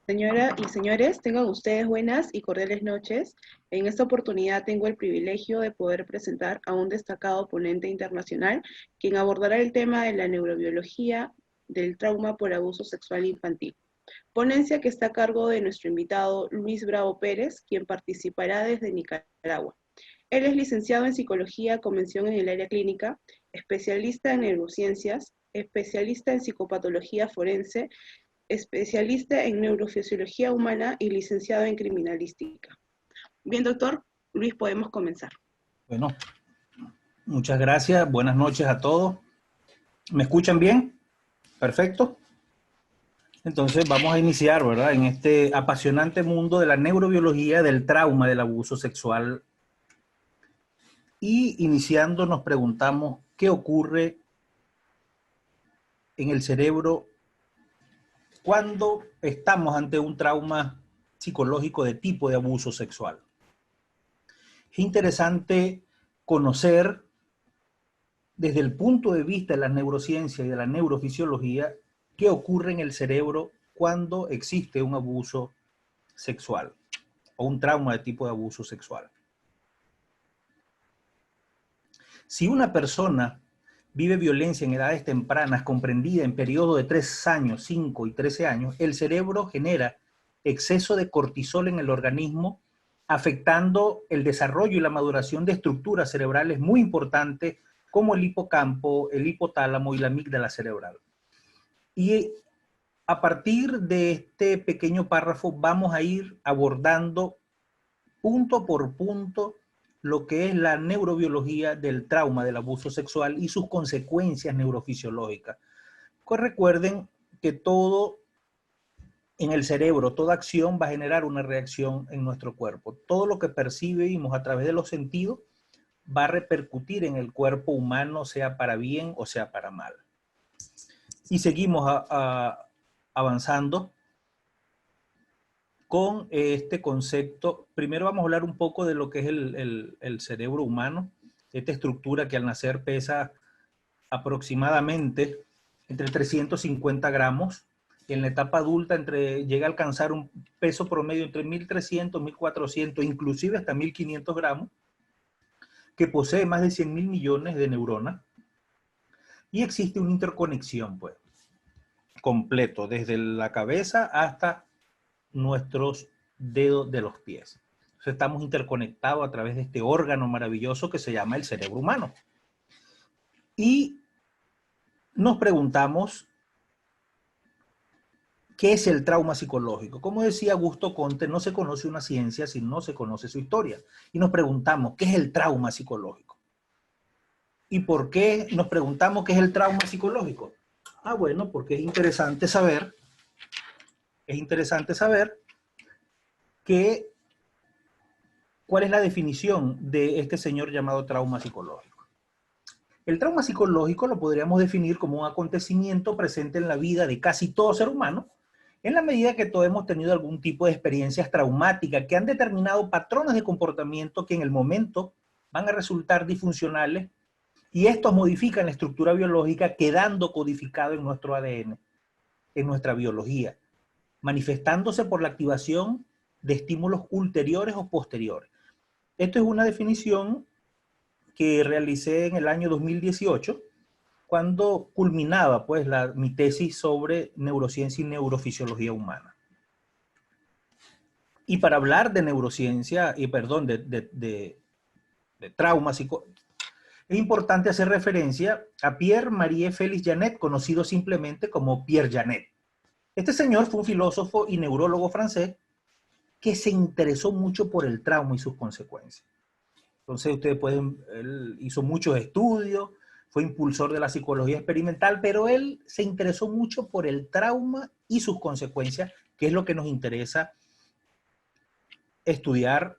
Señoras y señores, tengan ustedes buenas y cordiales noches. En esta oportunidad tengo el privilegio de poder presentar a un destacado ponente internacional, quien abordará el tema de la neurobiología del trauma por abuso sexual infantil. Ponencia que está a cargo de nuestro invitado Luis Bravo Pérez, quien participará desde Nicaragua. Él es licenciado en Psicología con mención en el área clínica, especialista en neurociencias, especialista en psicopatología forense, especialista en neurofisiología humana y licenciado en criminalística. Bien, doctor Luis, podemos comenzar. Bueno, muchas gracias. Buenas noches a todos. ¿Me escuchan bien? Perfecto. Entonces vamos a iniciar, ¿verdad? En este apasionante mundo de la neurobiología del trauma del abuso sexual. Y iniciando nos preguntamos qué ocurre en el cerebro cuando estamos ante un trauma psicológico de tipo de abuso sexual. Es interesante conocer desde el punto de vista de la neurociencia y de la neurofisiología qué ocurre en el cerebro cuando existe un abuso sexual o un trauma de tipo de abuso sexual. Si una persona vive violencia en edades tempranas, comprendida en periodos de 3 años, 5 y 13 años, el cerebro genera exceso de cortisol en el organismo, afectando el desarrollo y la maduración de estructuras cerebrales muy importantes como el hipocampo, el hipotálamo y la amígdala cerebral. Y a partir de este pequeño párrafo vamos a ir abordando punto por punto lo que es la neurobiología del trauma del abuso sexual y sus consecuencias neurofisiológicas. Pues recuerden que todo en el cerebro, toda acción va a generar una reacción en nuestro cuerpo. Todo lo que percibimos a través de los sentidos va a repercutir en el cuerpo humano, sea para bien o sea para mal. Y seguimos avanzando con este concepto. Primero vamos a hablar un poco de lo que es el cerebro humano, esta estructura que al nacer pesa aproximadamente entre 350 gramos, y en la etapa adulta llega a alcanzar un peso promedio entre 1.300, 1.400, inclusive hasta 1.500 gramos, que posee más de 100.000 millones de neuronas, y existe una interconexión, pues, completo, desde la cabeza hasta nuestros dedos de los pies. Entonces estamos interconectados a través de este órgano maravilloso que se llama el cerebro humano. Y nos preguntamos, ¿qué es el trauma psicológico? Como decía Augusto Comte, no se conoce una ciencia si no se conoce su historia. Y nos preguntamos, ¿qué es el trauma psicológico? ¿Y por qué nos preguntamos qué es el trauma psicológico? Ah, bueno, porque es interesante saber que ¿cuál es la definición de este señor llamado trauma psicológico? El trauma psicológico lo podríamos definir como un acontecimiento presente en la vida de casi todo ser humano, en la medida que todos hemos tenido algún tipo de experiencias traumáticas que han determinado patrones de comportamiento que en el momento van a resultar disfuncionales, y estos modifican la estructura biológica quedando codificado en nuestro ADN, en nuestra biología, manifestándose por la activación de estímulos ulteriores o posteriores. Esto es una definición que realicé en el año 2018, cuando culminaba pues mi tesis sobre neurociencia y neurofisiología humana. Y para hablar de neurociencia, de trauma psicológico, es importante hacer referencia a Pierre-Marie Félix Janet, conocido simplemente como Pierre Janet. Este señor fue un filósofo y neurólogo francés que se interesó mucho por el trauma y sus consecuencias. Entonces ustedes él hizo muchos estudios, fue impulsor de la psicología experimental, pero él se interesó mucho por el trauma y sus consecuencias, que es lo que nos interesa estudiar.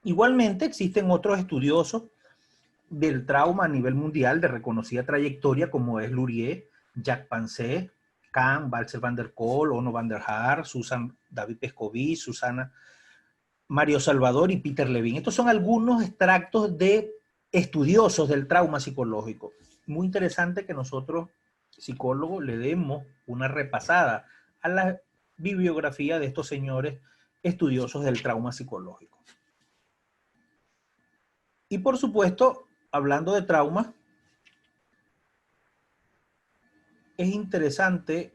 Igualmente existen otros estudiosos del trauma a nivel mundial de reconocida trayectoria, como es Lurie, Jacques Pansé, Kahn, Balzer van der Kolk, Onno van der Haar, Susan David Pescovich, Susana Mario Salvador y Peter Levine. Estos son algunos extractos de estudiosos del trauma psicológico. Muy interesante que nosotros, psicólogos, le demos una repasada a las bibliografía de estos señores estudiosos del trauma psicológico. Y por supuesto, hablando de trauma, es interesante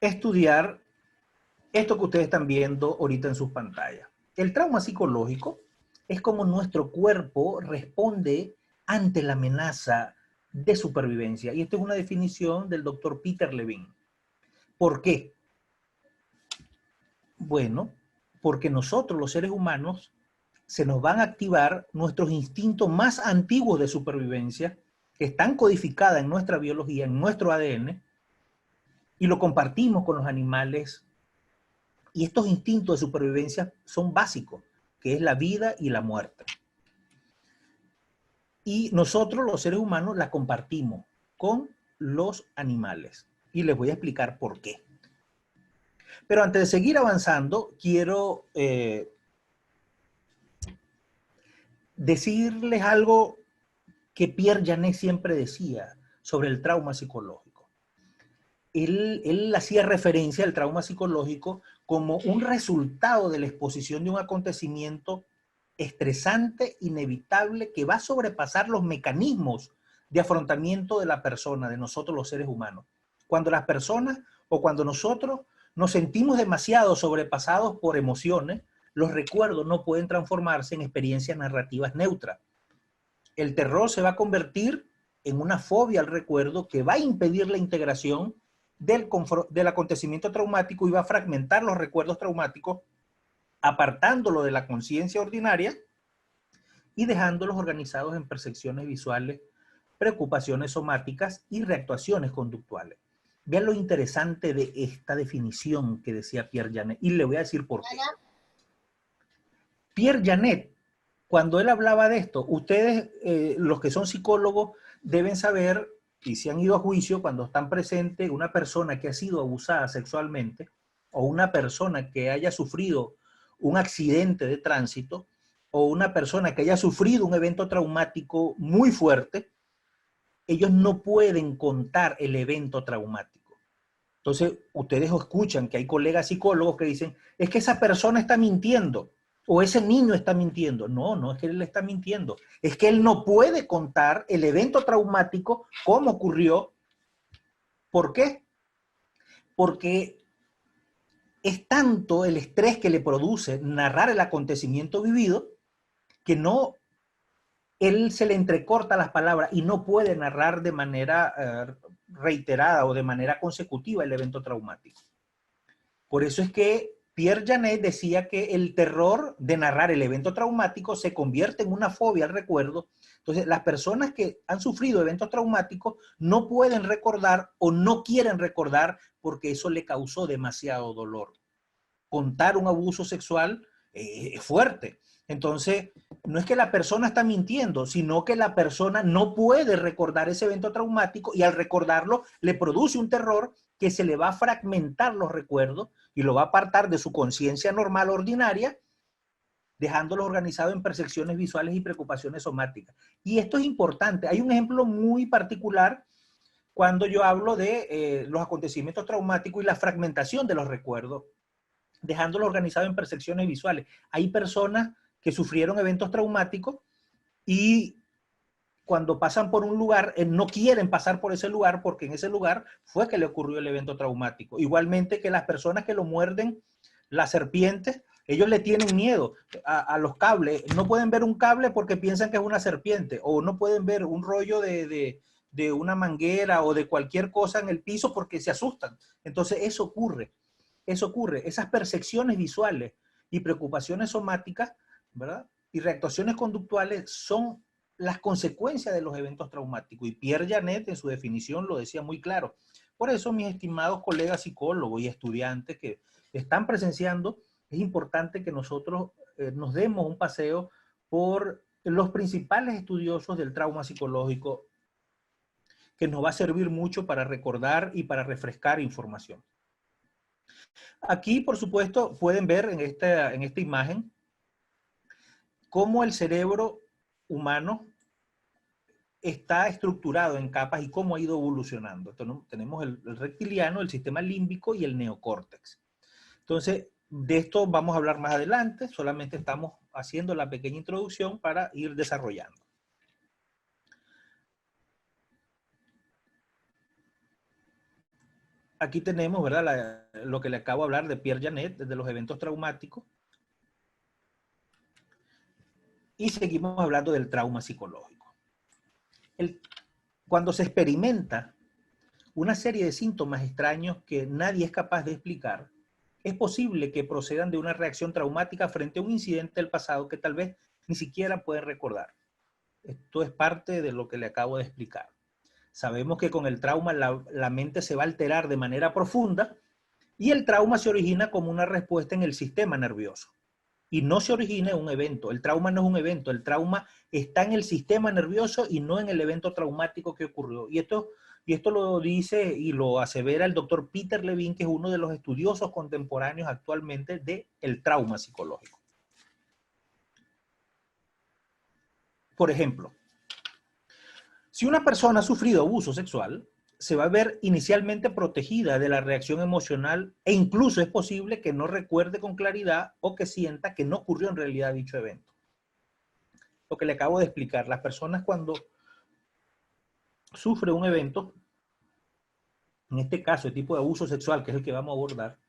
estudiar esto que ustedes están viendo ahorita en sus pantallas. El trauma psicológico es como nuestro cuerpo responde ante la amenaza de supervivencia. Y esta es una definición del doctor Peter Levine. ¿Por qué? Bueno, porque nosotros, los seres humanos, se nos van a activar nuestros instintos más antiguos de supervivencia, que están codificados en nuestra biología, en nuestro ADN, y lo compartimos con los animales. Y estos instintos de supervivencia son básicos, que es la vida y la muerte. Y nosotros, los seres humanos, la compartimos con los animales. Y les voy a explicar por qué. Pero antes de seguir avanzando, quiero decirles algo que Pierre Janet siempre decía sobre el trauma psicológico. Él hacía referencia al trauma psicológico como un resultado de la exposición de un acontecimiento estresante, inevitable, que va a sobrepasar los mecanismos de afrontamiento de la persona, de nosotros los seres humanos. Cuando las personas o cuando nosotros nos sentimos demasiado sobrepasados por emociones, los recuerdos no pueden transformarse en experiencias narrativas neutras. El terror se va a convertir en una fobia al recuerdo que va a impedir la integración del acontecimiento traumático y va a fragmentar los recuerdos traumáticos, apartándolo de la conciencia ordinaria y dejándolos organizados en percepciones visuales, preocupaciones somáticas y reactuaciones conductuales. Vean lo interesante de esta definición que decía Pierre Janet, y le voy a decir por qué. Pierre Janet, cuando él hablaba de esto, ustedes, los que son psicólogos, deben saber, y si han ido a juicio, cuando están presentes una persona que ha sido abusada sexualmente o una persona que haya sufrido un accidente de tránsito o una persona que haya sufrido un evento traumático muy fuerte, ellos no pueden contar el evento traumático. Entonces, ustedes escuchan que hay colegas psicólogos que dicen, es que esa persona está mintiendo, o ese niño está mintiendo. No, no es que él está mintiendo, es que él no puede contar el evento traumático, cómo ocurrió. ¿Por qué? Porque es tanto el estrés que le produce narrar el acontecimiento vivido, que no, él se le entrecorta las palabras y no puede narrar de manera reiterada o de manera consecutiva el evento traumático. Por eso es que Pierre Janet decía que el terror de narrar el evento traumático se convierte en una fobia al recuerdo. Entonces, las personas que han sufrido eventos traumáticos no pueden recordar o no quieren recordar porque eso le causó demasiado dolor. Contar un abuso sexual es fuerte. Entonces, no es que la persona está mintiendo, sino que la persona no puede recordar ese evento traumático y al recordarlo le produce un terror que se le va a fragmentar los recuerdos y lo va a apartar de su conciencia normal ordinaria, dejándolo organizado en percepciones visuales y preocupaciones somáticas. Y esto es importante. Hay un ejemplo muy particular cuando yo hablo de los acontecimientos traumáticos y la fragmentación de los recuerdos, dejándolo organizado en percepciones visuales. Hay personas que sufrieron eventos traumáticos y cuando pasan por un lugar, no quieren pasar por ese lugar porque en ese lugar fue que le ocurrió el evento traumático. Igualmente que las personas que lo muerden, las serpientes, ellos le tienen miedo a los cables. No pueden ver un cable porque piensan que es una serpiente, o no pueden ver un rollo de una manguera o de cualquier cosa en el piso porque se asustan. Entonces eso ocurre. Eso ocurre. Esas percepciones visuales y preocupaciones somáticas, ¿verdad? Y reactuaciones conductuales son las consecuencias de los eventos traumáticos. Y Pierre Janet en su definición lo decía muy claro. Por eso, mis estimados colegas psicólogos y estudiantes que están presenciando, es importante que nosotros nos demos un paseo por los principales estudiosos del trauma psicológico, que nos va a servir mucho para recordar y para refrescar información. Aquí, por supuesto, pueden ver en esta imagen cómo el cerebro humano está estructurado en capas y cómo ha ido evolucionando. Entonces, tenemos el reptiliano, el sistema límbico y el neocórtex. Entonces, de esto vamos a hablar más adelante, solamente estamos haciendo la pequeña introducción para ir desarrollando. Aquí tenemos, ¿verdad? Lo que le acabo de hablar de Pierre Janet, de los eventos traumáticos. Y seguimos hablando del trauma psicológico. Cuando se experimenta una serie de síntomas extraños que nadie es capaz de explicar, es posible que procedan de una reacción traumática frente a un incidente del pasado que tal vez ni siquiera pueden recordar. Esto es parte de lo que le acabo de explicar. Sabemos que con el trauma la mente se va a alterar de manera profunda y el trauma se origina como una respuesta en el sistema nervioso. Y no se origina en un evento. El trauma no es un evento. El trauma está en el sistema nervioso y no en el evento traumático que ocurrió. Y esto lo dice y lo asevera el doctor Peter Levine, que es uno de los estudiosos contemporáneos actualmente del trauma psicológico. Por ejemplo, si una persona ha sufrido abuso sexual, se va a ver inicialmente protegida de la reacción emocional e incluso es posible que no recuerde con claridad o que sienta que no ocurrió en realidad dicho evento. Lo que le acabo de explicar, las personas cuando sufren un evento, en este caso el tipo de abuso sexual, que es el que vamos a abordar,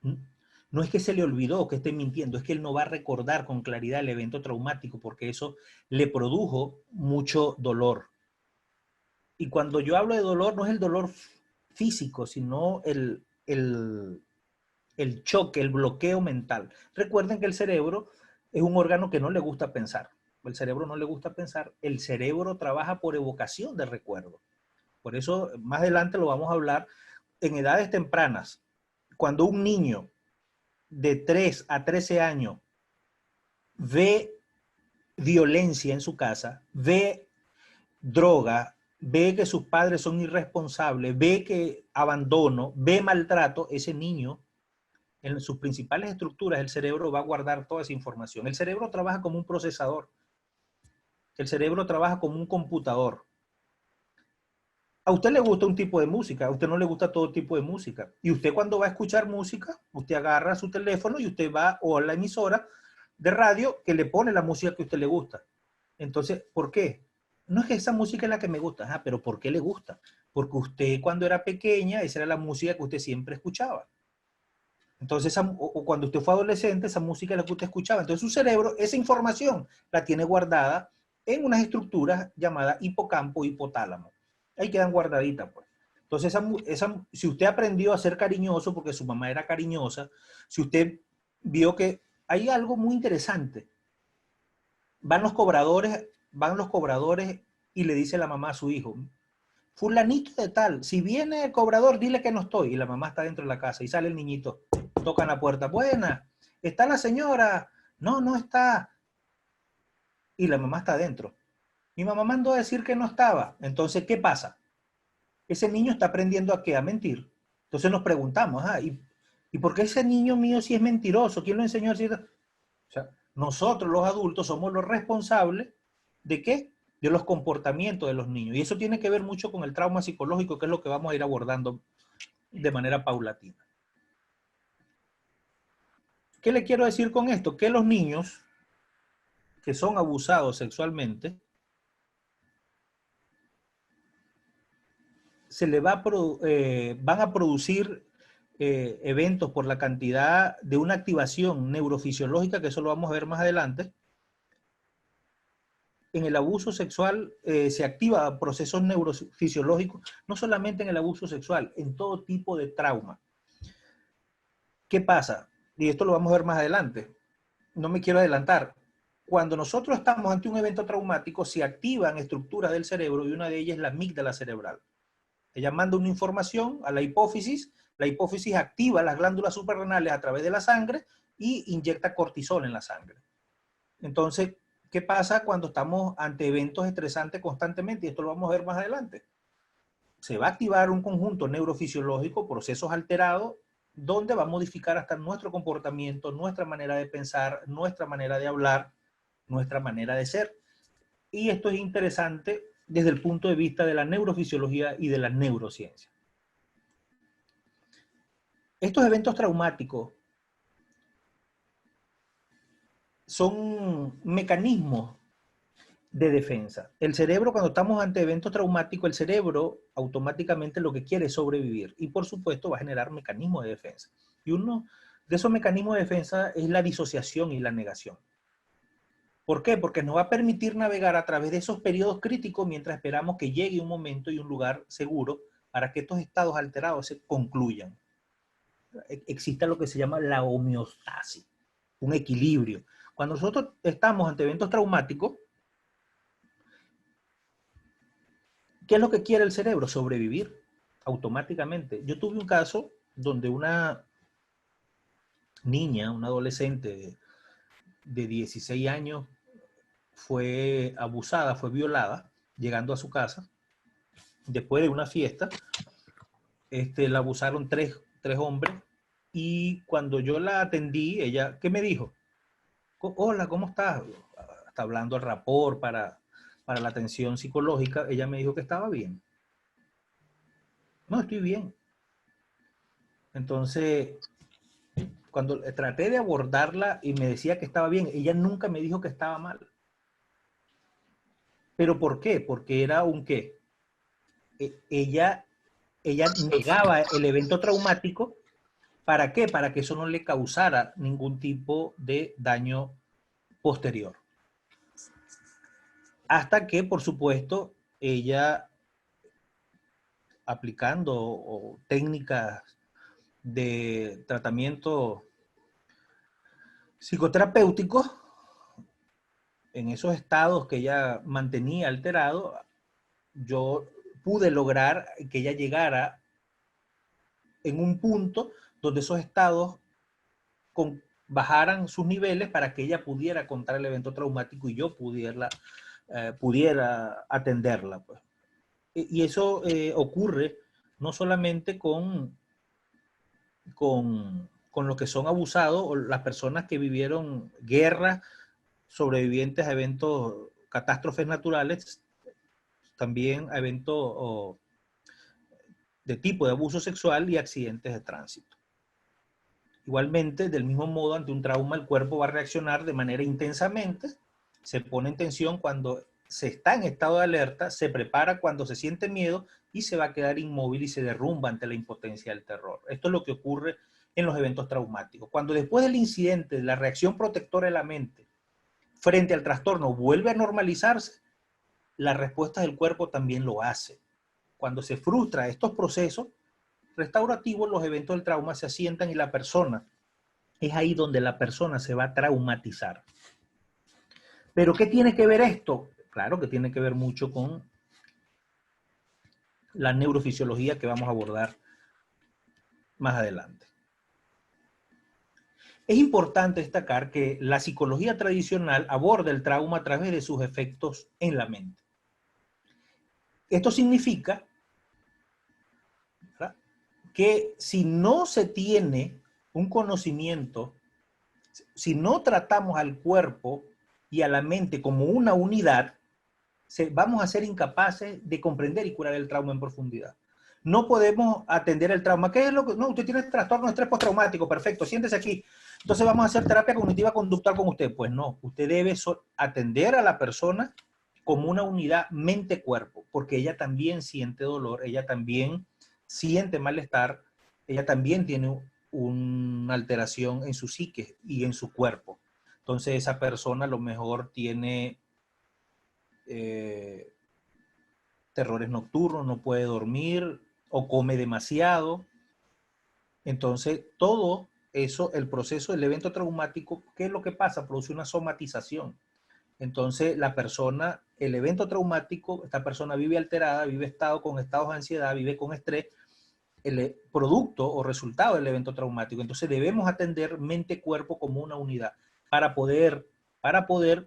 no es que se le olvidó que esté mintiendo, es que él no va a recordar con claridad el evento traumático porque eso le produjo mucho dolor. Y cuando yo hablo de dolor, no es el dolor físico, sino el choque, el bloqueo mental. Recuerden que el cerebro es un órgano que no le gusta pensar. El cerebro no le gusta pensar. El cerebro trabaja por evocación de recuerdo. Por eso, más adelante lo vamos a hablar en edades tempranas. Cuando un niño de 3 a 13 años ve violencia en su casa, ve droga, ve que sus padres son irresponsables, ve que abandono, ve maltrato, ese niño, en sus principales estructuras, el cerebro va a guardar toda esa información. El cerebro trabaja como un procesador. El cerebro trabaja como un computador. A usted le gusta un tipo de música, a usted no le gusta todo tipo de música. Y usted cuando va a escuchar música, usted agarra su teléfono y usted va o a la emisora de radio que le pone la música que a usted le gusta. Entonces, ¿por qué? No es que esa música es la que me gusta, pero ¿por qué le gusta? Porque usted cuando era pequeña, esa era la música que usted siempre escuchaba. Entonces, o cuando usted fue adolescente, esa música es la que usted escuchaba. Entonces, su cerebro, esa información la tiene guardada en unas estructuras llamadas hipocampo y hipotálamo. Ahí quedan guardaditas, pues. Entonces, si usted aprendió a ser cariñoso porque su mamá era cariñosa, si usted vio que hay algo muy interesante, van los cobradores y le dice la mamá a su hijo, fulanito de tal, si viene el cobrador, dile que no estoy. Y la mamá está dentro de la casa y sale el niñito, tocan la puerta, buena, ¿está la señora? No, no está. Y la mamá está adentro. Mi mamá mandó a decir que no estaba. Entonces, ¿qué pasa? Ese niño está aprendiendo a qué, a mentir. Entonces nos preguntamos, ¿y por qué ese niño mío si es mentiroso? ¿Quién lo enseñó a decir? O sea, nosotros los adultos somos los responsables ¿de qué? De los comportamientos de los niños. Y eso tiene que ver mucho con el trauma psicológico, que es lo que vamos a ir abordando de manera paulatina. ¿Qué le quiero decir con esto? Que los niños que son abusados sexualmente van a producir eventos por la cantidad de una activación neurofisiológica, que eso lo vamos a ver más adelante. En el abuso sexual se activan procesos neurofisiológicos, no solamente en el abuso sexual, en todo tipo de trauma. ¿Qué pasa? Y esto lo vamos a ver más adelante. No me quiero adelantar. Cuando nosotros estamos ante un evento traumático, se activan estructuras del cerebro y una de ellas es la amígdala cerebral. Ella manda una información a la hipófisis activa las glándulas suprarrenales a través de la sangre y inyecta cortisol en la sangre. Entonces, ¿qué pasa cuando estamos ante eventos estresantes constantemente? Y esto lo vamos a ver más adelante. Se va a activar un conjunto neurofisiológico, procesos alterados, donde va a modificar hasta nuestro comportamiento, nuestra manera de pensar, nuestra manera de hablar, nuestra manera de ser. Y esto es interesante desde el punto de vista de la neurofisiología y de la neurociencia. Estos eventos traumáticos son mecanismos de defensa. El cerebro, cuando estamos ante eventos traumáticos, el cerebro automáticamente lo que quiere es sobrevivir y por supuesto va a generar mecanismos de defensa. Y uno de esos mecanismos de defensa es la disociación y la negación. ¿Por qué? Porque nos va a permitir navegar a través de esos periodos críticos mientras esperamos que llegue un momento y un lugar seguro para que estos estados alterados se concluyan. Existe lo que se llama la homeostasis, un equilibrio. Cuando nosotros estamos ante eventos traumáticos, ¿qué es lo que quiere el cerebro? Sobrevivir automáticamente. Yo tuve un caso donde una niña, una adolescente de 16 años, fue abusada, fue violada, llegando a su casa, después de una fiesta. La abusaron tres hombres, y cuando yo la atendí, ella, ¿qué me dijo? Hola, ¿cómo estás? Está hablando al rapport para la atención psicológica. Ella me dijo que estaba bien. No, estoy bien. Entonces, cuando traté de abordarla y me decía que estaba bien, ella nunca me dijo que estaba mal. ¿Pero por qué? Porque era un qué. Ella negaba el evento traumático. ¿Para qué? Para que eso no le causara ningún tipo de daño posterior. Hasta que, por supuesto, ella, aplicando técnicas de tratamiento psicoterapéutico, en esos estados que ella mantenía alterado, yo pude lograr que ella llegara en un punto donde esos estados bajaran sus niveles para que ella pudiera contar el evento traumático y yo pudiera atenderla. Pues. Y eso ocurre no solamente con los que son abusados o las personas que vivieron guerras, sobrevivientes a eventos, catástrofes naturales, también a eventos de tipo de abuso sexual y accidentes de tránsito. Igualmente, del mismo modo, ante un trauma, el cuerpo va a reaccionar de manera intensamente, se pone en tensión cuando se está en estado de alerta, se prepara cuando se siente miedo y se va a quedar inmóvil y se derrumba ante la impotencia del terror. Esto es lo que ocurre en los eventos traumáticos. Cuando después del incidente, la reacción protectora de la mente frente al trastorno vuelve a normalizarse, la respuesta del cuerpo también lo hace. Cuando se frustra estos procesos restaurativos, los eventos del trauma se asientan y la persona, es ahí donde la persona se va a traumatizar. ¿Pero qué tiene que ver esto? Claro que tiene que ver mucho con la neurofisiología que vamos a abordar más adelante. Es importante destacar que la psicología tradicional aborda el trauma a través de sus efectos en la mente. Esto significa, ¿verdad?, que si no se tiene un conocimiento, si no tratamos al cuerpo y a la mente como una unidad, vamos a ser incapaces de comprender y curar el trauma en profundidad. No podemos atender el trauma. ¿Qué es lo que? No, usted tiene trastorno de estrés postraumático, perfecto, siéntese aquí. Entonces vamos a hacer terapia cognitiva conductual con usted. Pues no, usted debe atender a la persona como una unidad mente-cuerpo, porque ella también siente dolor, ella también siente malestar, ella también tiene una alteración en su psique y en su cuerpo. Entonces esa persona a lo mejor tiene terrores nocturnos, no puede dormir o come demasiado. Entonces todo eso, el proceso del evento traumático, ¿qué es lo que pasa? Produce una somatización. Entonces la persona, el evento traumático, esta persona vive alterada, vive con estados de ansiedad, vive con estrés, el producto o resultado del evento traumático. Entonces debemos atender mente-cuerpo como una unidad para poder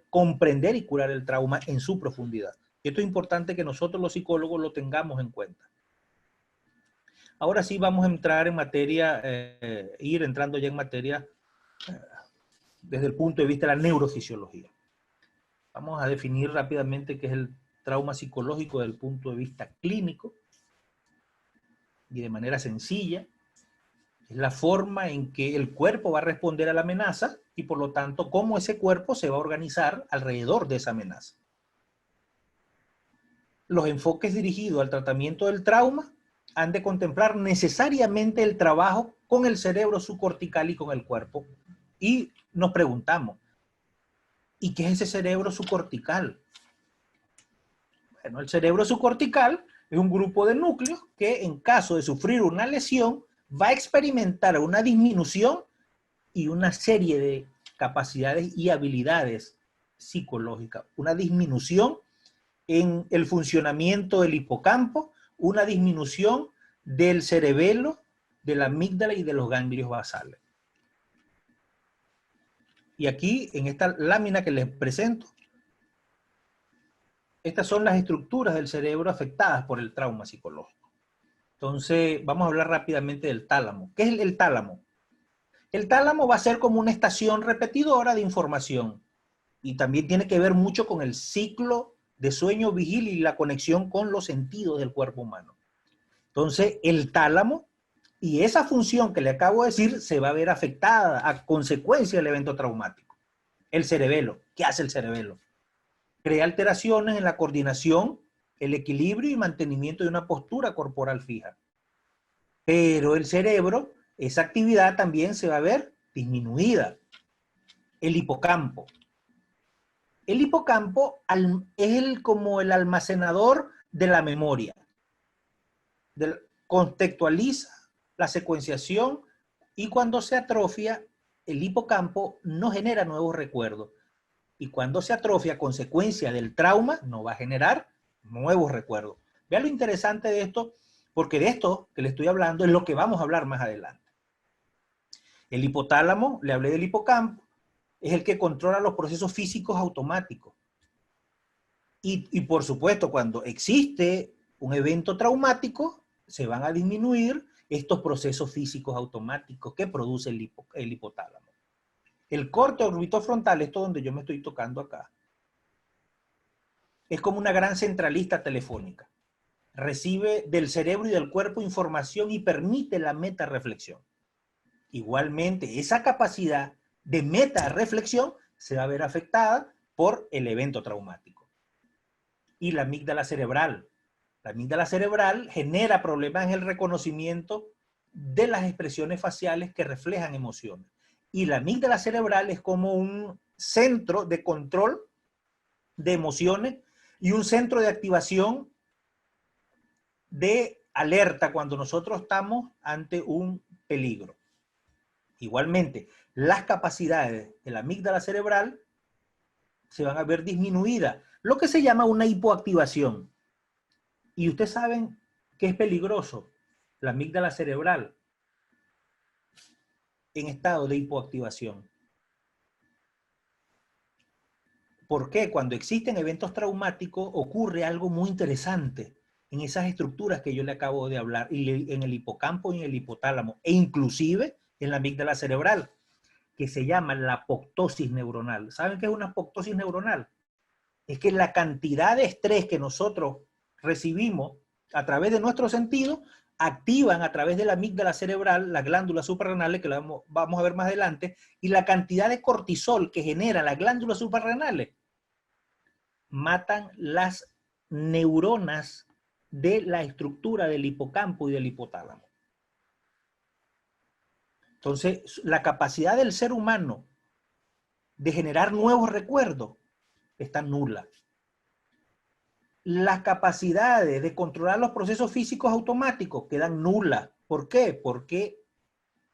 comprender y curar el trauma en su profundidad. Y esto es importante que nosotros los psicólogos lo tengamos en cuenta. Ahora sí vamos a entrar en materia, ir entrando ya en materia desde el punto de vista de la neurofisiología. Vamos a definir rápidamente qué es el trauma psicológico desde el punto de vista clínico y de manera sencilla. Es la forma en que el cuerpo va a responder a la amenaza y por lo tanto cómo ese cuerpo se va a organizar alrededor de esa amenaza. Los enfoques dirigidos al tratamiento del trauma han de contemplar necesariamente el trabajo con el cerebro subcortical y con el cuerpo. Y nos preguntamos, ¿y qué es ese cerebro subcortical? Bueno, el cerebro subcortical es un grupo de núcleos que en caso de sufrir una lesión va a experimentar una disminución y una serie de capacidades y habilidades psicológicas, una disminución en el funcionamiento del hipocampo, una disminución del cerebelo, de la amígdala y de los ganglios basales. Y aquí, en esta lámina que les presento, estas son las estructuras del cerebro afectadas por el trauma psicológico. Entonces, vamos a hablar rápidamente del tálamo. ¿Qué es el tálamo? El tálamo va a ser como una estación repetidora de información y también tiene que ver mucho con el ciclo de sueño, vigilia y la conexión con los sentidos del cuerpo humano. Entonces, el tálamo y esa función que le acabo de decir se va a ver afectada a consecuencia del evento traumático. El cerebelo, ¿qué hace el cerebelo? Crea alteraciones en la coordinación, el equilibrio y mantenimiento de una postura corporal fija. Pero el cerebro, esa actividad también se va a ver disminuida. El hipocampo. El hipocampo es como el almacenador de la memoria. Contextualiza la secuenciación y cuando se atrofia, el hipocampo no genera nuevos recuerdos. Y cuando se atrofia a consecuencia del trauma, no va a generar nuevos recuerdos. Vean lo interesante de esto, porque de esto que le estoy hablando es lo que vamos a hablar más adelante. El hipotálamo, le hablé del hipocampo, es el que controla los procesos físicos automáticos. Y por supuesto, cuando existe un evento traumático, se van a disminuir estos procesos físicos automáticos que produce el hipotálamo. El corte orbitofrontal, esto donde yo me estoy tocando acá, es como una gran centralista telefónica. Recibe del cerebro y del cuerpo información y permite la metarreflexión. Igualmente, esa capacidad de metarreflexión se va a ver afectada por el evento traumático. Y la amígdala cerebral. La amígdala cerebral genera problemas en el reconocimiento de las expresiones faciales que reflejan emociones. Y la amígdala cerebral es como un centro de control de emociones y un centro de activación de alerta cuando nosotros estamos ante un peligro. Igualmente, las capacidades de la amígdala cerebral se van a ver disminuidas, lo que se llama una hipoactivación. Y ustedes saben que es peligroso la amígdala cerebral en estado de hipoactivación. ¿Por qué? Cuando existen eventos traumáticos ocurre algo muy interesante en esas estructuras que yo le acabo de hablar, y en el hipocampo y en el hipotálamo, e inclusive en la amígdala cerebral, que se llama la apoptosis neuronal. ¿Saben qué es una apoptosis neuronal? Es que la cantidad de estrés que nosotros recibimos a través de nuestros sentidos activan a través de la amígdala cerebral las glándulas suprarrenales, que vamos a ver más adelante, y la cantidad de cortisol que genera las glándulas suprarrenales matan las neuronas de la estructura del hipocampo y del hipotálamo. Entonces, la capacidad del ser humano de generar nuevos recuerdos está nula. Las capacidades de controlar los procesos físicos automáticos quedan nulas. ¿Por qué? Porque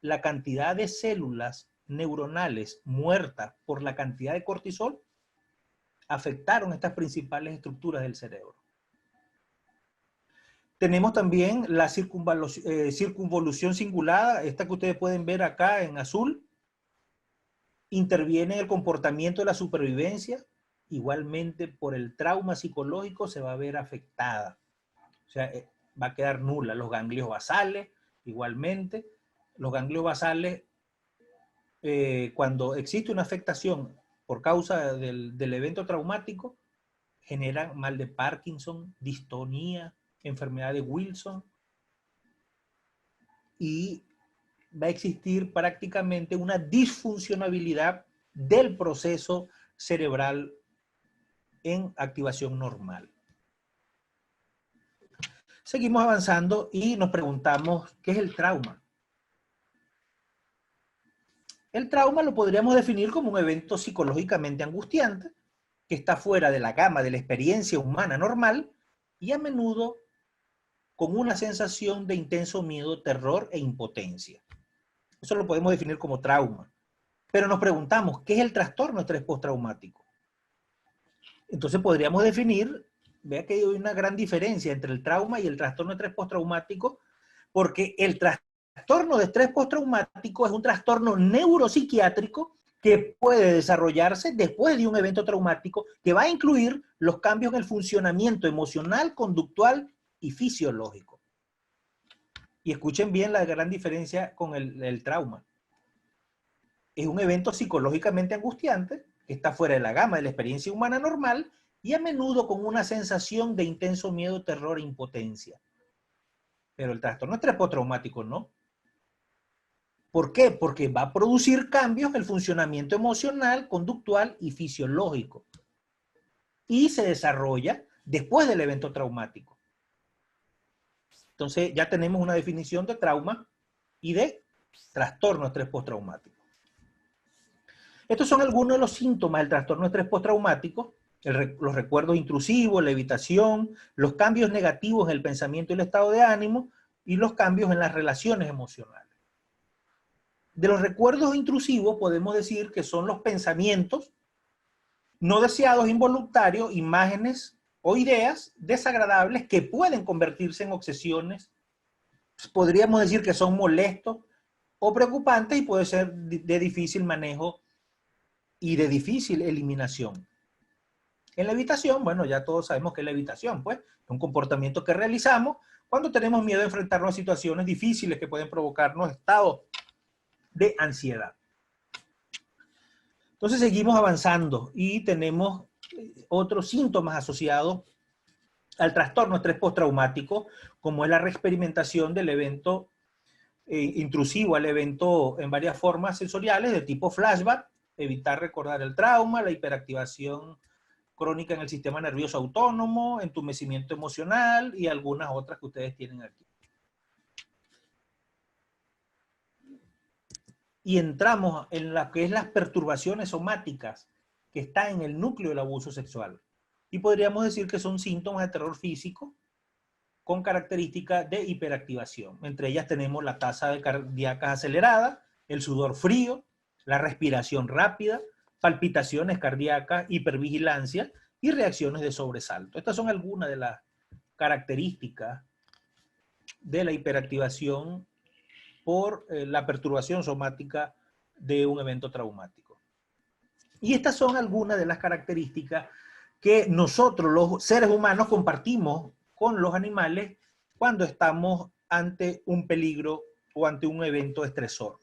la cantidad de células neuronales muertas por la cantidad de cortisol afectaron estas principales estructuras del cerebro. Tenemos también la circunvolución cingulada, esta que ustedes pueden ver acá en azul. Interviene en el comportamiento de la supervivencia. Igualmente, por el trauma psicológico se va a ver afectada. O sea, va a quedar nula. Los ganglios basales, igualmente. Los ganglios basales, cuando existe una afectación por causa del evento traumático, generan mal de Parkinson, distonía, enfermedad de Wilson, y va a existir prácticamente una disfuncionabilidad del proceso cerebral en activación normal. Seguimos avanzando y nos preguntamos, ¿qué es el trauma? El trauma lo podríamos definir como un evento psicológicamente angustiante que está fuera de la gama de la experiencia humana normal y a menudo con una sensación de intenso miedo, terror e impotencia. Eso lo podemos definir como trauma. Pero nos preguntamos, ¿qué es el trastorno de estrés postraumático? Entonces podríamos definir, vea que hay una gran diferencia entre el trauma y el trastorno de estrés postraumático, porque el trastorno de estrés postraumático es un trastorno neuropsiquiátrico que puede desarrollarse después de un evento traumático que va a incluir los cambios en el funcionamiento emocional, conductual y fisiológico. Y escuchen bien la gran diferencia con el trauma. Es un evento psicológicamente angustiante que está fuera de la gama de la experiencia humana normal y a menudo con una sensación de intenso miedo, terror e impotencia. Pero el trastorno de estrés postraumático no. ¿Por qué? Porque va a producir cambios en el funcionamiento emocional, conductual y fisiológico. Y se desarrolla después del evento traumático. Entonces ya tenemos una definición de trauma y de trastorno de estrés postraumático. Estos son algunos de los síntomas del trastorno de estrés postraumático: los recuerdos intrusivos, la evitación, los cambios negativos en el pensamiento y el estado de ánimo, y los cambios en las relaciones emocionales. De los recuerdos intrusivos podemos decir que son los pensamientos no deseados, involuntarios, imágenes o ideas desagradables que pueden convertirse en obsesiones. Podríamos decir que son molestos o preocupantes y puede ser de difícil manejo y de difícil eliminación. En la evitación, bueno, ya todos sabemos que es la evitación, pues, es un comportamiento que realizamos cuando tenemos miedo a enfrentarnos a situaciones difíciles que pueden provocarnos estados de ansiedad. Entonces seguimos avanzando y tenemos otros síntomas asociados al trastorno de estrés postraumático, como es la reexperimentación del evento intrusivo al evento en varias formas sensoriales de tipo flashback, evitar recordar el trauma, la hiperactivación crónica en el sistema nervioso autónomo, entumecimiento emocional y algunas otras que ustedes tienen aquí. Y entramos en lo que es las perturbaciones somáticas que están en el núcleo del abuso sexual. Y podríamos decir que son síntomas de terror físico con características de hiperactivación. Entre ellas tenemos la tasa cardíaca acelerada, el sudor frío, la respiración rápida, palpitaciones cardíacas, hipervigilancia y reacciones de sobresalto. Estas son algunas de las características de la hiperactivación por la perturbación somática de un evento traumático. Y estas son algunas de las características que nosotros, los seres humanos, compartimos con los animales cuando estamos ante un peligro o ante un evento estresor.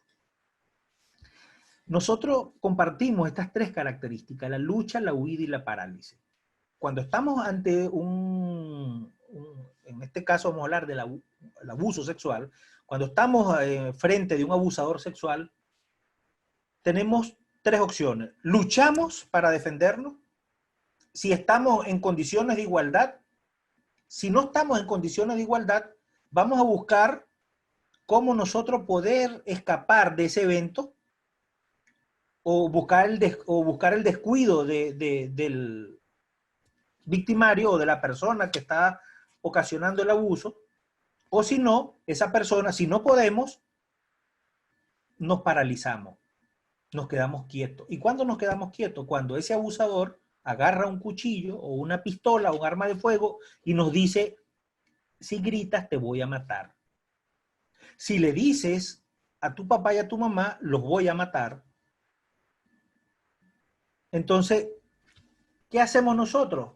Nosotros compartimos estas tres características: la lucha, la huida y la parálisis. Cuando estamos ante en este caso vamos a hablar del abuso sexual, cuando estamos frente de un abusador sexual, tenemos tres opciones. Luchamos para defendernos, si estamos en condiciones de igualdad. Si no estamos en condiciones de igualdad, vamos a buscar cómo nosotros poder escapar de ese evento o buscar el descuido del victimario o de la persona que está ocasionando el abuso. O si no, esa persona, si no podemos, nos paralizamos, nos quedamos quietos. ¿Y cuándo nos quedamos quietos? Cuando ese abusador agarra un cuchillo o una pistola o un arma de fuego y nos dice: si gritas te voy a matar. Si le dices a tu papá y a tu mamá, los voy a matar. Entonces, ¿qué hacemos nosotros?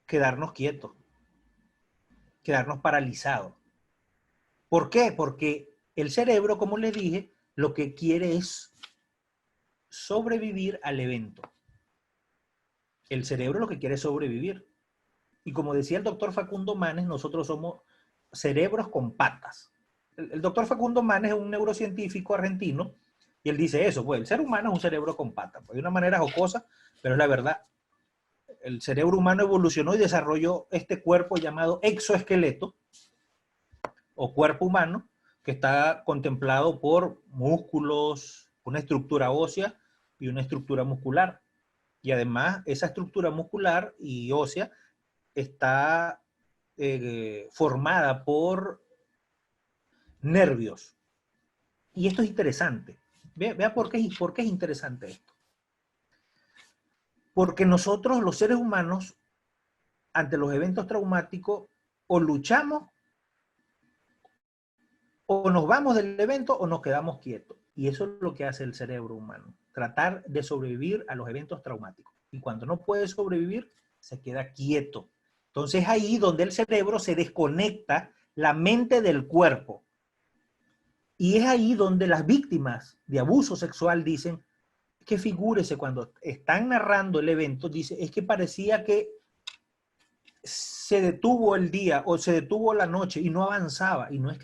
Quedarnos quietos, quedarnos paralizados. ¿Por qué? Porque el cerebro, como les dije, lo que quiere es sobrevivir al evento. El cerebro lo que quiere es sobrevivir. Y como decía el doctor Facundo Manes, nosotros somos cerebros con patas. El doctor Facundo Manes es un neurocientífico argentino y él dice eso, pues el ser humano es un cerebro con patas, pues, de una manera jocosa, pero es la verdad. El cerebro humano evolucionó y desarrolló este cuerpo llamado exoesqueleto o cuerpo humano, que está contemplado por músculos, una estructura ósea y una estructura muscular. Y además esa estructura muscular y ósea está formada por nervios. Y esto es interesante. Vea por qué es interesante esto. Porque nosotros, los seres humanos, ante los eventos traumáticos, o luchamos, o nos vamos del evento, o nos quedamos quietos. Y eso es lo que hace el cerebro humano. Tratar de sobrevivir a los eventos traumáticos. Y cuando no puede sobrevivir, se queda quieto. Entonces ahí donde el cerebro se desconecta la mente del cuerpo. Y es ahí donde las víctimas de abuso sexual dicen que figúrese cuando están narrando el evento, dice, es que parecía que se detuvo el día o se detuvo la noche y no avanzaba. Y no es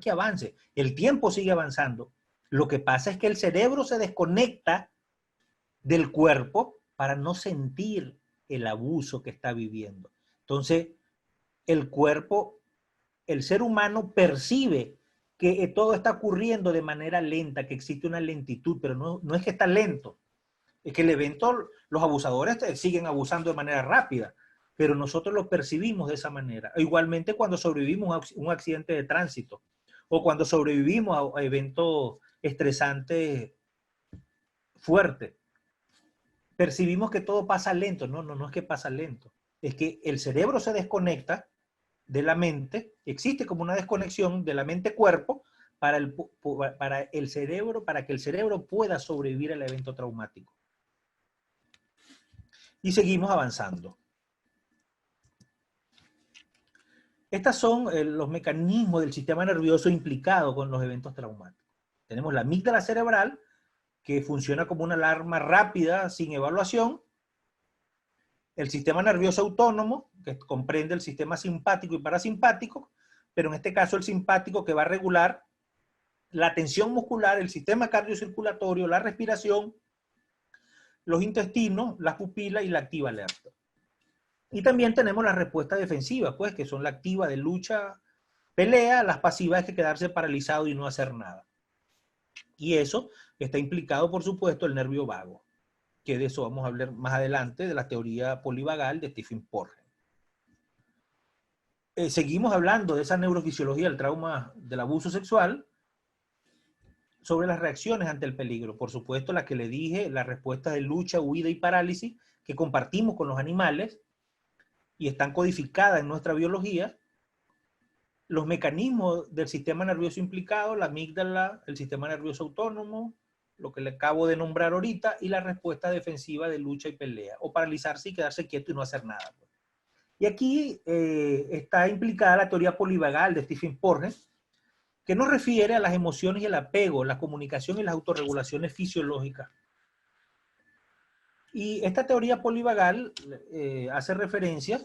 que avance, el tiempo sigue avanzando. Lo que pasa es que el cerebro se desconecta del cuerpo para no sentir el abuso que está viviendo. Entonces, el cuerpo, el ser humano percibe que todo está ocurriendo de manera lenta, que existe una lentitud, pero no es que está lento. Es que el evento, los abusadores siguen abusando de manera rápida, pero nosotros lo percibimos de esa manera. Igualmente cuando sobrevivimos a un accidente de tránsito o cuando sobrevivimos a eventos estresantes fuertes, percibimos que todo pasa lento. No es que pasa lento. Es que el cerebro se desconecta de la mente, existe como una desconexión de la mente-cuerpo para el cerebro, para que el cerebro pueda sobrevivir al evento traumático. Y seguimos avanzando. Estos son los mecanismos del sistema nervioso implicados con los eventos traumáticos. Tenemos la amígdala cerebral, que funciona como una alarma rápida, sin evaluación. El sistema nervioso autónomo, que comprende el sistema simpático y parasimpático, pero en este caso el simpático, que va a regular la tensión muscular, el sistema cardiocirculatorio, la respiración, los intestinos, las pupilas y la activa alerta. Y también tenemos la respuesta defensiva, pues, que son la activa de lucha, pelea, las pasivas es que quedarse paralizado y no hacer nada. Y eso está implicado, por supuesto, el nervio vago, que de eso vamos a hablar más adelante, de la teoría polivagal de Stephen Porges. Seguimos hablando de esa neurofisiología del trauma del abuso sexual, sobre las reacciones ante el peligro. Por supuesto, la que le dije, la respuesta de lucha, huida y parálisis, que compartimos con los animales y están codificadas en nuestra biología. Los mecanismos del sistema nervioso implicado, la amígdala, el sistema nervioso autónomo, lo que le acabo de nombrar ahorita, y la respuesta defensiva de lucha y pelea, o paralizarse y quedarse quieto y no hacer nada. Y aquí está implicada la teoría polivagal de Stephen Porges, que nos refiere a las emociones y el apego, la comunicación y las autorregulaciones fisiológicas. Y esta teoría polivagal hace referencia,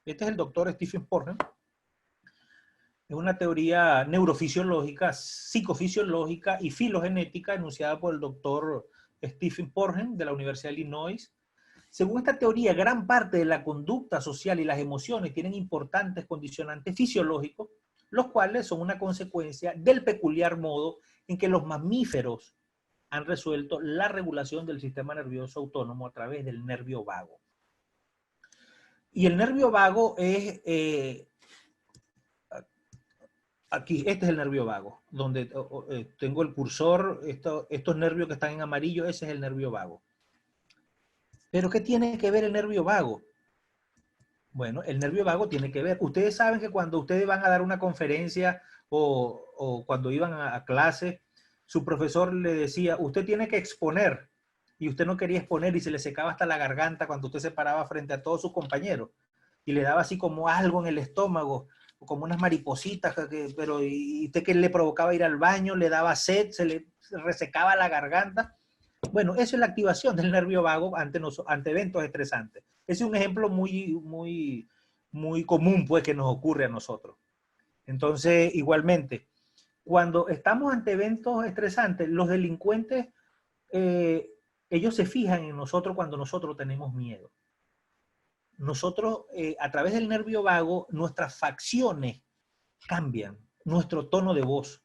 este es el doctor Stephen Porges, es una teoría neurofisiológica, psicofisiológica y filogenética enunciada por el doctor Stephen Porges de la Universidad de Illinois. Según esta teoría, gran parte de la conducta social y las emociones tienen importantes condicionantes fisiológicos, los cuales son una consecuencia del peculiar modo en que los mamíferos han resuelto la regulación del sistema nervioso autónomo a través del nervio vago. Y el nervio vago es, aquí, este es el nervio vago, donde tengo el cursor, estos nervios que están en amarillo, ese es el nervio vago. ¿Pero qué tiene que ver el nervio vago? Bueno, el nervio vago tiene que ver. Ustedes saben que cuando ustedes van a dar una conferencia o cuando iban a clase, su profesor le decía, usted tiene que exponer, y usted no quería exponer y se le secaba hasta la garganta cuando usted se paraba frente a todos sus compañeros y le daba así como algo en el estómago, como unas maripositas, y usted que le provocaba ir al baño, le daba sed, se le resecaba la garganta. Bueno, eso es la activación del nervio vago ante eventos estresantes. Ese es un ejemplo muy común, pues, que nos ocurre a nosotros. Entonces, igualmente, cuando estamos ante eventos estresantes, los delincuentes, ellos se fijan en nosotros cuando nosotros tenemos miedo. Nosotros, a través del nervio vago, nuestras facciones cambian, nuestro tono de voz.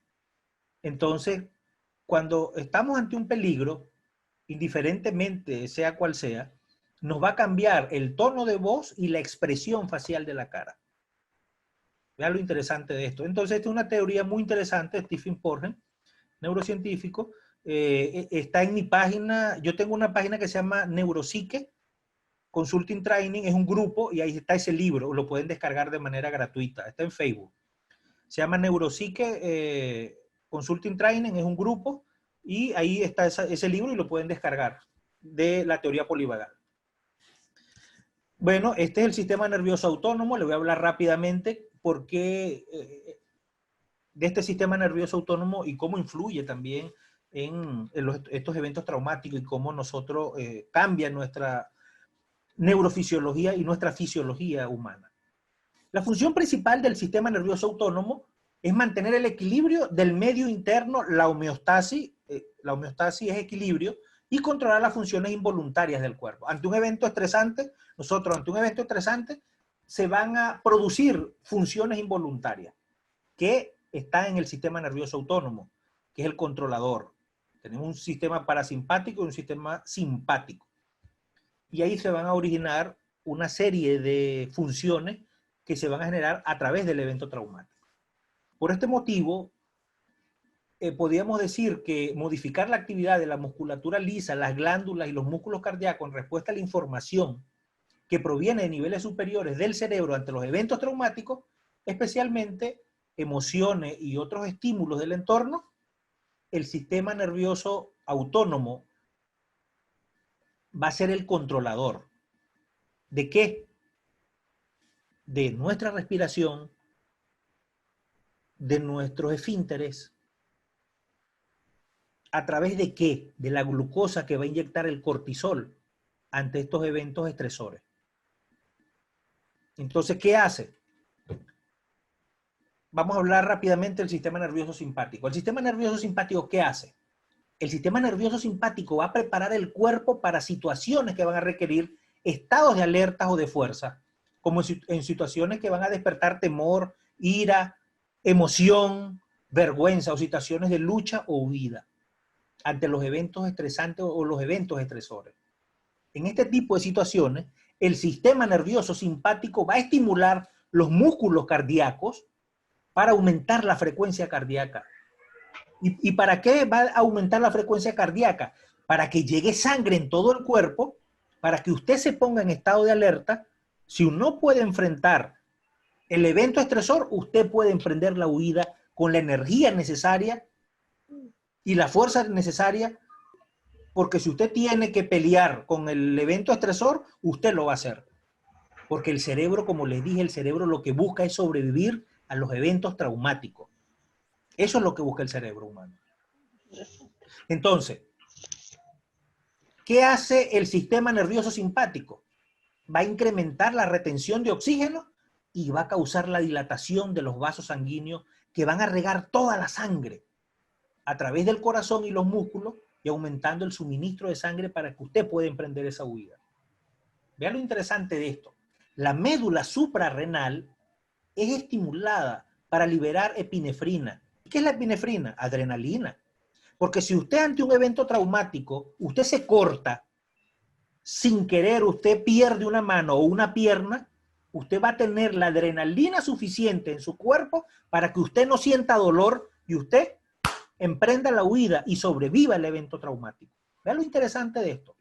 Entonces, cuando estamos ante un peligro, indiferentemente sea cual sea, nos va a cambiar el tono de voz y la expresión facial de la cara. Vean lo interesante de esto. Entonces, esta es una teoría muy interesante de Stephen Porges, neurocientífico. Está en mi página. Yo tengo una página que se llama Neuropsique Consulting Training, es un grupo y ahí está ese libro, lo pueden descargar de manera gratuita, está en Facebook. Se llama Neuropsique Consulting Training, es un grupo y ahí está ese libro y lo pueden descargar de la teoría polivagal. Bueno, este es el sistema nervioso autónomo, le voy a hablar rápidamente porque de este sistema nervioso autónomo y cómo influye también en estos eventos traumáticos y cómo nosotros cambia nuestra neurofisiología y nuestra fisiología humana. La función principal del sistema nervioso autónomo es mantener el equilibrio del medio interno, la homeostasis es equilibrio, y controlar las funciones involuntarias del cuerpo. Ante un evento estresante, se van a producir funciones involuntarias que están en el sistema nervioso autónomo, que es el controlador. Tenemos un sistema parasimpático y un sistema simpático. Y ahí se van a originar una serie de funciones que se van a generar a través del evento traumático. Por este motivo, podríamos decir que modificar la actividad de la musculatura lisa, las glándulas y los músculos cardíacos en respuesta a la información que proviene de niveles superiores del cerebro ante los eventos traumáticos, especialmente emociones y otros estímulos del entorno, el sistema nervioso autónomo va a ser el controlador. ¿De qué? De nuestra respiración, de nuestros esfínteres. ¿A través de qué? De la glucosa que va a inyectar el cortisol ante estos eventos estresores. Entonces, ¿qué hace? Vamos a hablar rápidamente del sistema nervioso simpático. ¿El sistema nervioso simpático qué hace? El sistema nervioso simpático va a preparar el cuerpo para situaciones que van a requerir estados de alerta o de fuerza, como en situaciones que van a despertar temor, ira, emoción, vergüenza o situaciones de lucha o huida ante los eventos estresantes o los eventos estresores. En este tipo de situaciones, el sistema nervioso simpático va a estimular los músculos cardíacos para aumentar la frecuencia cardíaca. ¿Y para qué va a aumentar la frecuencia cardíaca? Para que llegue sangre en todo el cuerpo, para que usted se ponga en estado de alerta. Si uno puede enfrentar el evento estresor, usted puede emprender la huida con la energía necesaria y la fuerza necesaria, porque si usted tiene que pelear con el evento estresor, usted lo va a hacer. Porque el cerebro, como les dije, el cerebro lo que busca es sobrevivir a los eventos traumáticos. Eso es lo que busca el cerebro humano. Entonces, ¿qué hace el sistema nervioso simpático? Va a incrementar la retención de oxígeno y va a causar la dilatación de los vasos sanguíneos que van a regar toda la sangre a través del corazón y los músculos y aumentando el suministro de sangre para que usted pueda emprender esa huida. Vean lo interesante de esto. La médula suprarrenal es estimulada para liberar epinefrina. ¿Qué es la epinefrina? Adrenalina. Porque si usted ante un evento traumático, usted se corta, sin querer usted pierde una mano o una pierna, usted va a tener la adrenalina suficiente en su cuerpo para que usted no sienta dolor y usted emprenda la huida y sobreviva el evento traumático. Vean lo interesante de esto.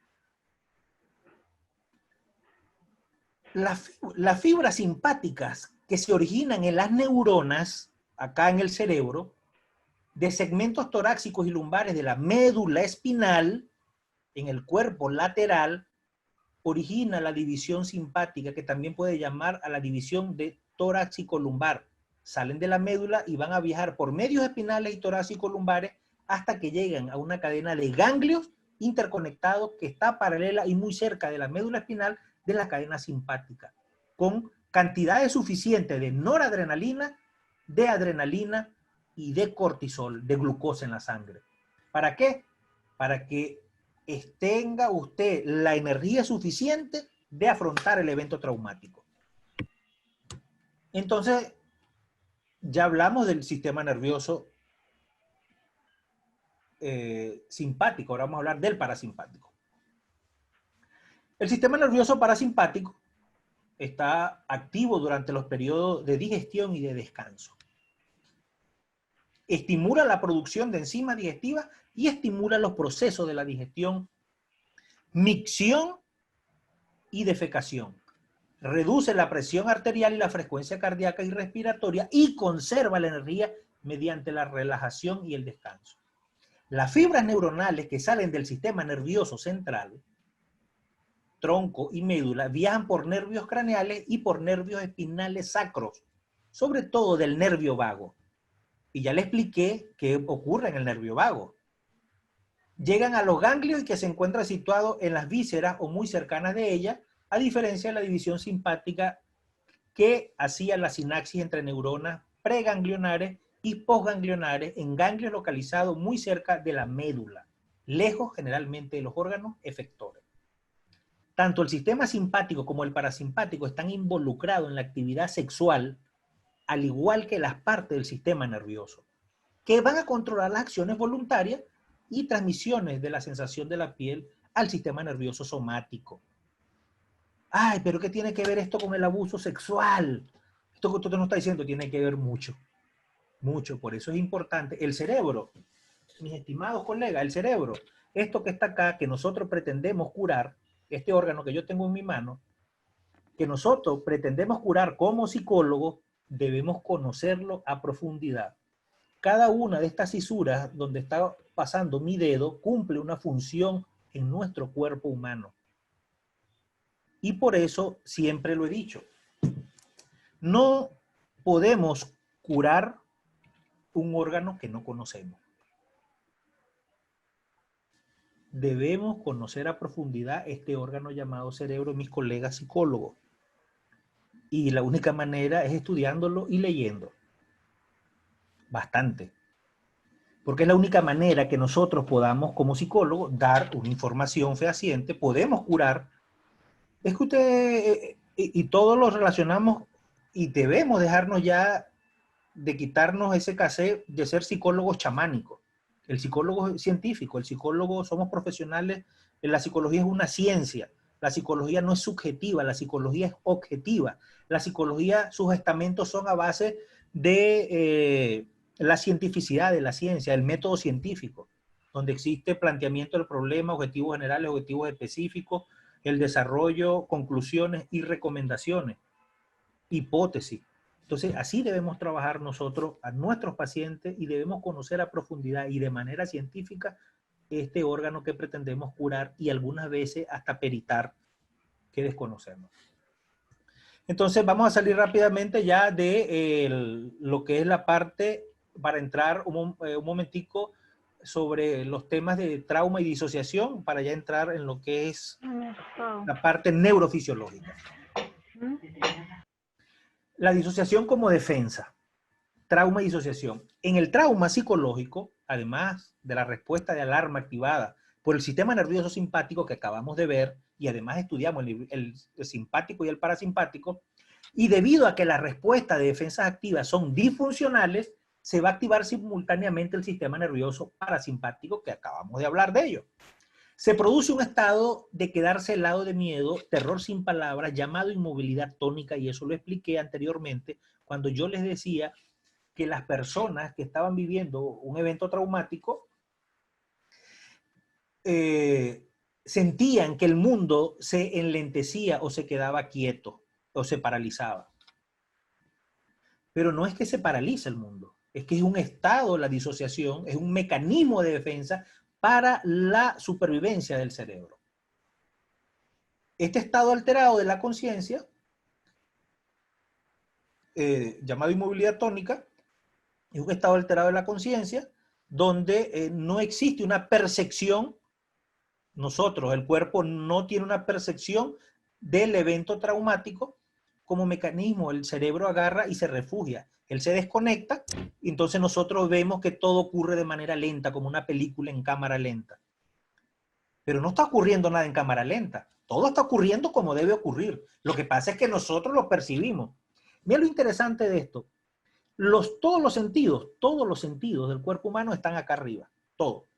Las fibras simpáticas que se originan en las neuronas, acá en el cerebro, de segmentos torácicos y lumbares de la médula espinal, en el cuerpo lateral, origina la división simpática, que también puede llamar a la división de torácico-lumbar. Salen de la médula y van a viajar por medios espinales y torácico-lumbares hasta que llegan a una cadena de ganglios interconectado que está paralela y muy cerca de la médula espinal de la cadena simpática, con cantidades suficientes de noradrenalina, de adrenalina y de cortisol, de glucosa en la sangre. ¿Para qué? Para que tenga usted la energía suficiente de afrontar el evento traumático. Entonces, ya hablamos del sistema nervioso simpático, ahora vamos a hablar del parasimpático. El sistema nervioso parasimpático está activo durante los periodos de digestión y de descanso. Estimula la producción de enzimas digestivas y estimula los procesos de la digestión, micción y defecación. Reduce la presión arterial y la frecuencia cardíaca y respiratoria y conserva la energía mediante la relajación y el descanso. Las fibras neuronales que salen del sistema nervioso central, tronco y médula, viajan por nervios craneales y por nervios espinales sacros, sobre todo del nervio vago. Y ya le expliqué qué ocurre en el nervio vago. Llegan a los ganglios y que se encuentran situados en las vísceras o muy cercanas de ellas, a diferencia de la división simpática que hacía la sinapsis entre neuronas preganglionares y postganglionares en ganglios localizados muy cerca de la médula, lejos generalmente de los órganos efectores. Tanto el sistema simpático como el parasimpático están involucrados en la actividad sexual, al igual que las partes del sistema nervioso, que van a controlar las acciones voluntarias y transmisiones de la sensación de la piel al sistema nervioso somático. Ay, pero ¿qué tiene que ver esto con el abuso sexual? Esto que usted nos está diciendo tiene que ver mucho, mucho. Por eso es importante. El cerebro, mis estimados colegas, el cerebro, esto que está acá, que nosotros pretendemos curar, este órgano que yo tengo en mi mano, que nosotros pretendemos curar como psicólogos, debemos conocerlo a profundidad. Cada una de estas cisuras donde está pasando mi dedo cumple una función en nuestro cuerpo humano. Y por eso siempre lo he dicho. No podemos curar un órgano que no conocemos. Debemos conocer a profundidad este órgano llamado cerebro, mis colegas psicólogos. Y la única manera es estudiándolo y leyendo. Bastante. Porque es la única manera que nosotros podamos, como psicólogos, dar una información fehaciente, podemos curar. Es que usted y todos lo relacionamos y debemos dejarnos ya de quitarnos ese cassette de ser psicólogos chamánicos. El psicólogo es científico, el psicólogo somos profesionales, la psicología es una ciencia, la psicología no es subjetiva, la psicología es objetiva. La psicología, sus estamentos son a base de la cientificidad de la ciencia, el método científico, donde existe planteamiento del problema, objetivos generales, objetivos específicos, el desarrollo, conclusiones y recomendaciones, hipótesis. Entonces, así debemos trabajar nosotros a nuestros pacientes y debemos conocer a profundidad y de manera científica este órgano que pretendemos curar y algunas veces hasta peritar que desconocemos. Entonces, vamos a salir rápidamente ya de lo que es la parte, para entrar un momentico sobre los temas de trauma y disociación, para ya entrar en lo que es la parte neurofisiológica. La disociación como defensa, trauma y disociación. En el trauma psicológico, además de la respuesta de alarma activada por el sistema nervioso simpático que acabamos de ver, y además estudiamos el simpático y el parasimpático, y debido a que las respuestas de defensas activas son disfuncionales, se va a activar simultáneamente el sistema nervioso parasimpático que acabamos de hablar de ello. Se produce un estado de quedarse helado de miedo, terror sin palabras, llamado inmovilidad tónica, y eso lo expliqué anteriormente cuando yo les decía que las personas que estaban viviendo un evento traumático sentían que el mundo se enlentecía o se quedaba quieto o se paralizaba. Pero no es que se paraliza el mundo, es que es un estado, la disociación, es un mecanismo de defensa para la supervivencia del cerebro. Este estado alterado de la conciencia, llamado inmovilidad tónica, es un estado alterado de la conciencia donde no existe una percepción Nosotros, el cuerpo no tiene una percepción del evento traumático. Como mecanismo, el cerebro agarra y se refugia. Él se desconecta y entonces nosotros vemos que todo ocurre de manera lenta, como una película en cámara lenta. Pero no está ocurriendo nada en cámara lenta. Todo está ocurriendo como debe ocurrir. Lo que pasa es que nosotros lo percibimos. Mira lo interesante de esto. Todos los sentidos del cuerpo humano están acá arriba. Todo.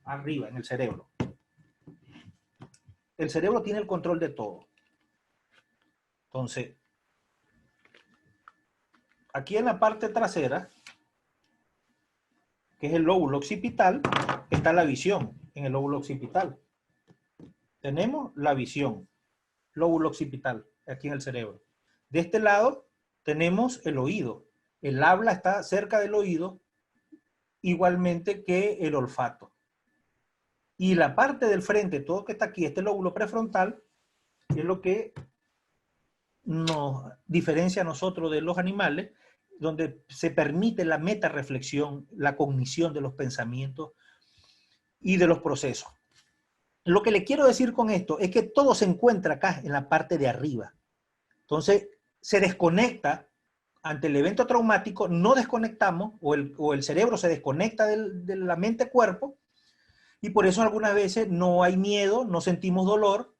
Arriba, en el cerebro. El cerebro tiene el control de todo. Entonces, aquí en la parte trasera, que es el lóbulo occipital, está la visión en el lóbulo occipital. Tenemos la visión, lóbulo occipital, aquí en el cerebro. De este lado tenemos el oído. El habla está cerca del oído, igualmente que el olfato. Y la parte del frente, todo que está aquí, este lóbulo prefrontal, es lo que nos diferencia a nosotros de los animales, donde se permite la metarreflexión, la cognición de los pensamientos y de los procesos. Lo que le quiero decir con esto es que todo se encuentra acá en la parte de arriba. Entonces, se desconecta ante el evento traumático, no desconectamos, o el cerebro se desconecta de la mente-cuerpo, y por eso algunas veces no hay miedo, no sentimos dolor,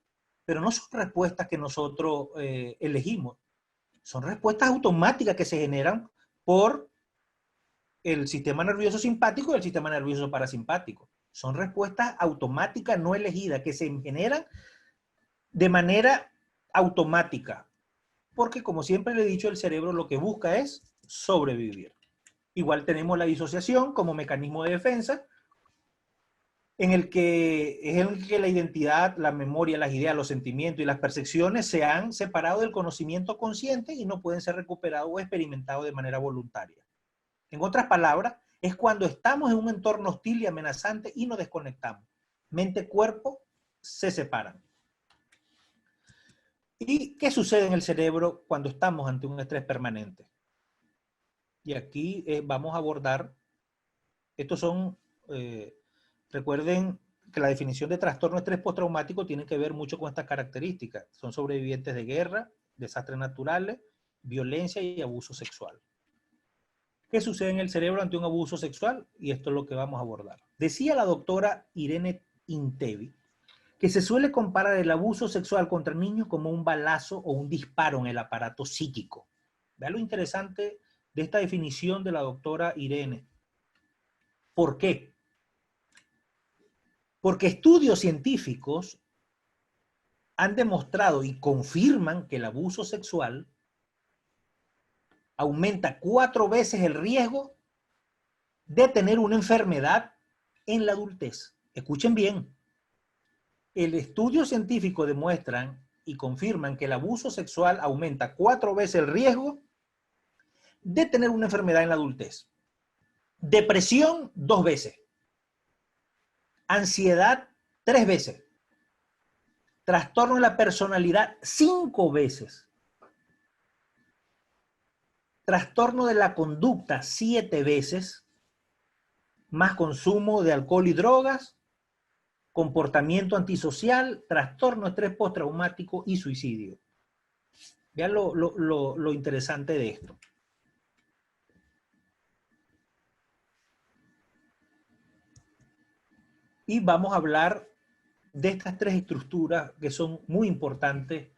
pero no son respuestas que nosotros elegimos. Son respuestas automáticas que se generan por el sistema nervioso simpático y el sistema nervioso parasimpático. Son respuestas automáticas no elegidas que se generan de manera automática. Porque, como siempre le he dicho, el cerebro lo que busca es sobrevivir. Igual tenemos la disociación como mecanismo de defensa, en el que la identidad, la memoria, las ideas, los sentimientos y las percepciones se han separado del conocimiento consciente y no pueden ser recuperados o experimentados de manera voluntaria. En otras palabras, es cuando estamos en un entorno hostil y amenazante y nos desconectamos. Mente-cuerpo se separan. ¿Y qué sucede en el cerebro cuando estamos ante un estrés permanente? Y aquí vamos a abordar, estos son... recuerden que la definición de trastorno de estrés postraumático tiene que ver mucho con estas características. Son sobrevivientes de guerra, desastres naturales, violencia y abuso sexual. ¿Qué sucede en el cerebro ante un abuso sexual? Y esto es lo que vamos a abordar. Decía la doctora Irene Intevi que se suele comparar el abuso sexual contra niños como un balazo o un disparo en el aparato psíquico. Vean lo interesante de esta definición de la doctora Irene. ¿Por qué? Porque estudios científicos han demostrado y confirman que el abuso sexual aumenta 4 veces el riesgo de tener una enfermedad en la adultez. Escuchen bien. El estudio científico demuestran y confirman que el abuso sexual aumenta 4 veces el riesgo de tener una enfermedad en la adultez. Depresión, 2 veces. Ansiedad, 3 veces. Trastorno de la personalidad, 5 veces. Trastorno de la conducta, 7 veces. Más consumo de alcohol y drogas, comportamiento antisocial, trastorno de estrés postraumático y suicidio. Vean lo interesante de esto. Y vamos a hablar de estas 3 estructuras que son muy importantes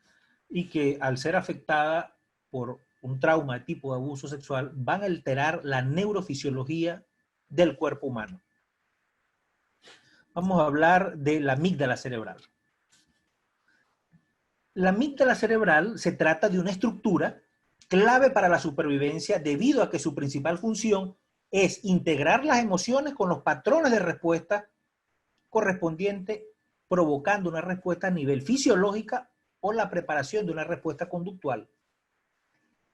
y que al ser afectadas por un trauma de tipo de abuso sexual van a alterar la neurofisiología del cuerpo humano. Vamos a hablar de la amígdala cerebral. La amígdala cerebral se trata de una estructura clave para la supervivencia debido a que su principal función es integrar las emociones con los patrones de respuesta correspondiente, provocando una respuesta a nivel fisiológica o la preparación de una respuesta conductual.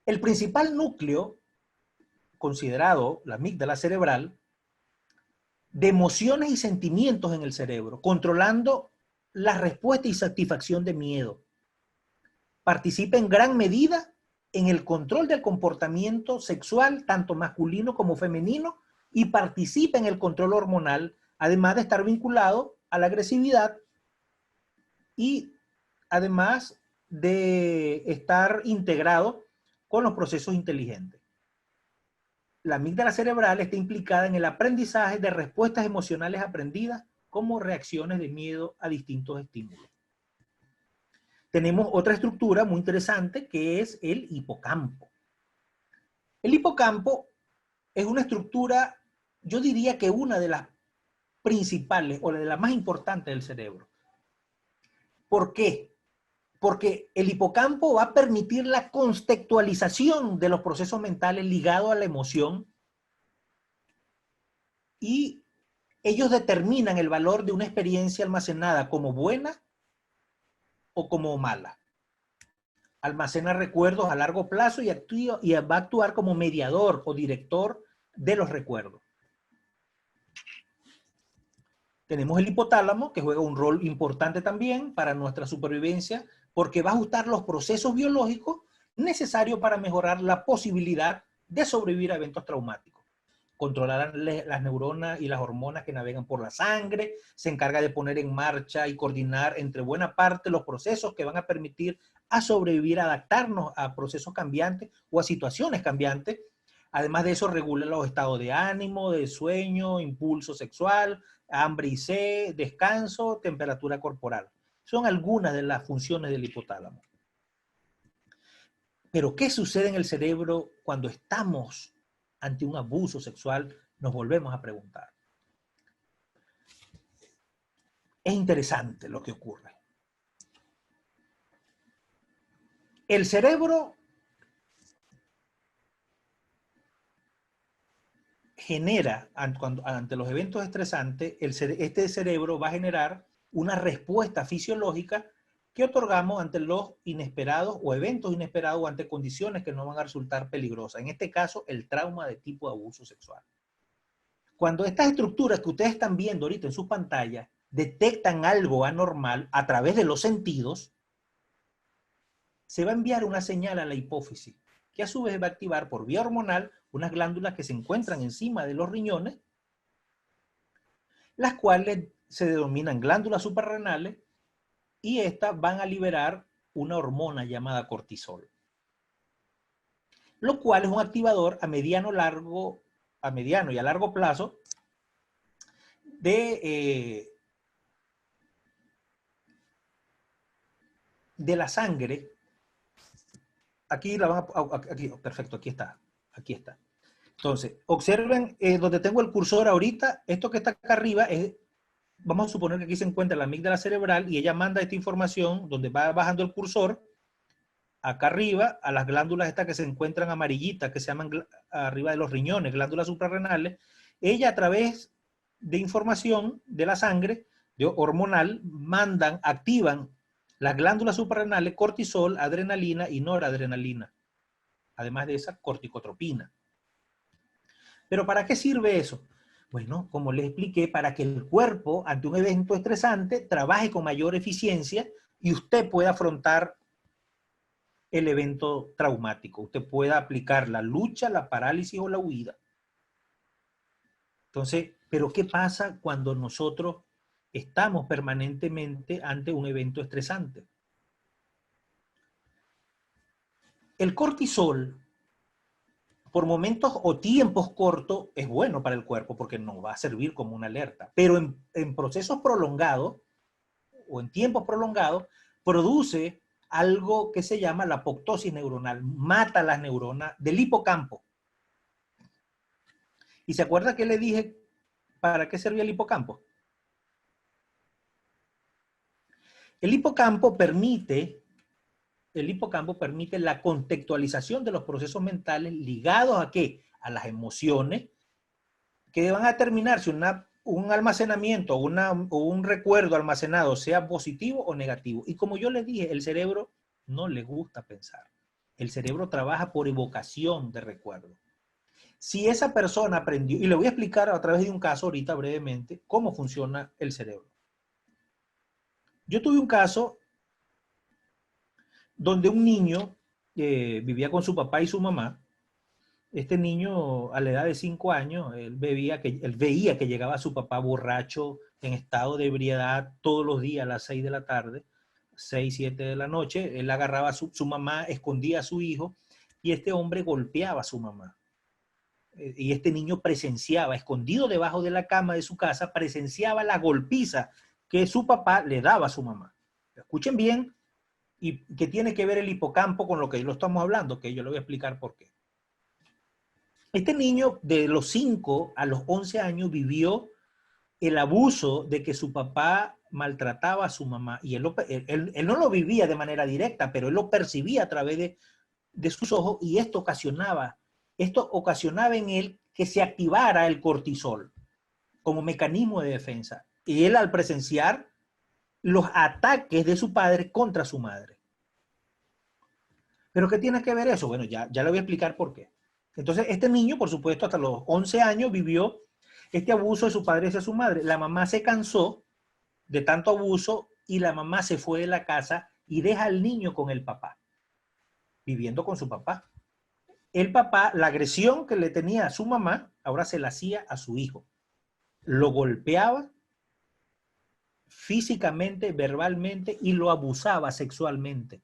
El principal núcleo, considerado la amígdala cerebral, de emociones y sentimientos en el cerebro, controlando la respuesta y satisfacción de miedo. Participa en gran medida en el control del comportamiento sexual, tanto masculino como femenino, y participa en el control hormonal, además de estar vinculado a la agresividad y además de estar integrado con los procesos inteligentes. La amígdala cerebral está implicada en el aprendizaje de respuestas emocionales aprendidas como reacciones de miedo a distintos estímulos. Tenemos otra estructura muy interesante que es el hipocampo. El hipocampo es una estructura, yo diría que una de las principales o de las más importantes del cerebro. ¿Por qué? Porque el hipocampo va a permitir la contextualización de los procesos mentales ligados a la emoción y ellos determinan el valor de una experiencia almacenada como buena o como mala. Almacena recuerdos a largo plazo y va a actuar como mediador o director de los recuerdos. Tenemos el hipotálamo, que juega un rol importante también para nuestra supervivencia, porque va a ajustar los procesos biológicos necesarios para mejorar la posibilidad de sobrevivir a eventos traumáticos. Controlar las neuronas y las hormonas que navegan por la sangre, se encarga de poner en marcha y coordinar entre buena parte los procesos que van a permitir a sobrevivir, adaptarnos a procesos cambiantes o a situaciones cambiantes. Además de eso, regula los estados de ánimo, de sueño, impulso sexual, hambre y sed, descanso, temperatura corporal. Son algunas de las funciones del hipotálamo. Pero, ¿qué sucede en el cerebro cuando estamos ante un abuso sexual? Nos volvemos a preguntar. Es interesante lo que ocurre. El cerebro genera, ante los eventos estresantes, este cerebro va a generar una respuesta fisiológica que otorgamos ante los inesperados o eventos inesperados o ante condiciones que no van a resultar peligrosas. En este caso, el trauma de tipo de abuso sexual. Cuando estas estructuras que ustedes están viendo ahorita en sus pantallas detectan algo anormal a través de los sentidos, se va a enviar una señal a la hipófisis, que a su vez va a activar por vía hormonal unas glándulas que se encuentran encima de los riñones, las cuales se denominan glándulas suprarrenales, y estas van a liberar una hormona llamada cortisol, lo cual es un activador a mediano y a largo plazo de la sangre. Aquí la van aquí, perfecto, aquí está. Entonces, observen donde tengo el cursor ahorita, esto que está acá arriba es, vamos a suponer que aquí se encuentra la amígdala cerebral y ella manda esta información donde va bajando el cursor acá arriba a las glándulas estas que se encuentran amarillitas, que se llaman arriba de los riñones, glándulas suprarrenales. Ella a través de información de la sangre, hormonal, activan las glándulas suprarrenales, cortisol, adrenalina y noradrenalina. Además de esa, corticotropina. ¿Pero para qué sirve eso? Bueno, como les expliqué, para que el cuerpo, ante un evento estresante, trabaje con mayor eficiencia y usted pueda afrontar el evento traumático. Usted pueda aplicar la lucha, la parálisis o la huida. Entonces, ¿pero qué pasa cuando nosotros estamos permanentemente ante un evento estresante? El cortisol, por momentos o tiempos cortos, es bueno para el cuerpo porque nos va a servir como una alerta. Pero en procesos prolongados o en tiempos prolongados, produce algo que se llama la apoptosis neuronal. Mata las neuronas del hipocampo. ¿Y se acuerda que le dije para qué servía el hipocampo? El hipocampo permite la contextualización de los procesos mentales ligados a ¿qué? A las emociones que van a determinar si un almacenamiento o un recuerdo almacenado sea positivo o negativo. Y como yo les dije, el cerebro no le gusta pensar. El cerebro trabaja por evocación de recuerdos. Si esa persona aprendió, y le voy a explicar a través de un caso ahorita brevemente cómo funciona el cerebro. Yo tuve un caso donde un niño vivía con su papá y su mamá Este niño, a la edad de 5 años, él veía que llegaba su papá borracho, en estado de ebriedad, todos los días a las 6 de la tarde, 6 7 de la noche. Él agarraba su mamá, escondía a su hijo, y este hombre golpeaba a su mamá. Y este niño presenciaba, escondido debajo de la cama de su casa, presenciaba la golpiza que su papá le daba a su mamá. Escuchen bien, y que tiene que ver el hipocampo con lo que lo estamos hablando, que yo le voy a explicar por qué. Este niño de los 5 a los 11 años vivió el abuso de que su papá maltrataba a su mamá, y él no lo vivía de manera directa, pero él lo percibía a través de sus ojos, y esto ocasionaba en él que se activara el cortisol como mecanismo de defensa. Y él, al presenciar los ataques de su padre contra su madre. ¿Pero qué tiene que ver eso? Bueno, ya le voy a explicar por qué. Entonces, este niño, por supuesto, hasta los 11 años vivió este abuso de su padre hacia su madre. La mamá se cansó de tanto abuso y la mamá se fue de la casa y deja al niño con el papá, viviendo con su papá. El papá, la agresión que le tenía a su mamá, ahora se la hacía a su hijo. Lo golpeaba físicamente, verbalmente, y lo abusaba sexualmente.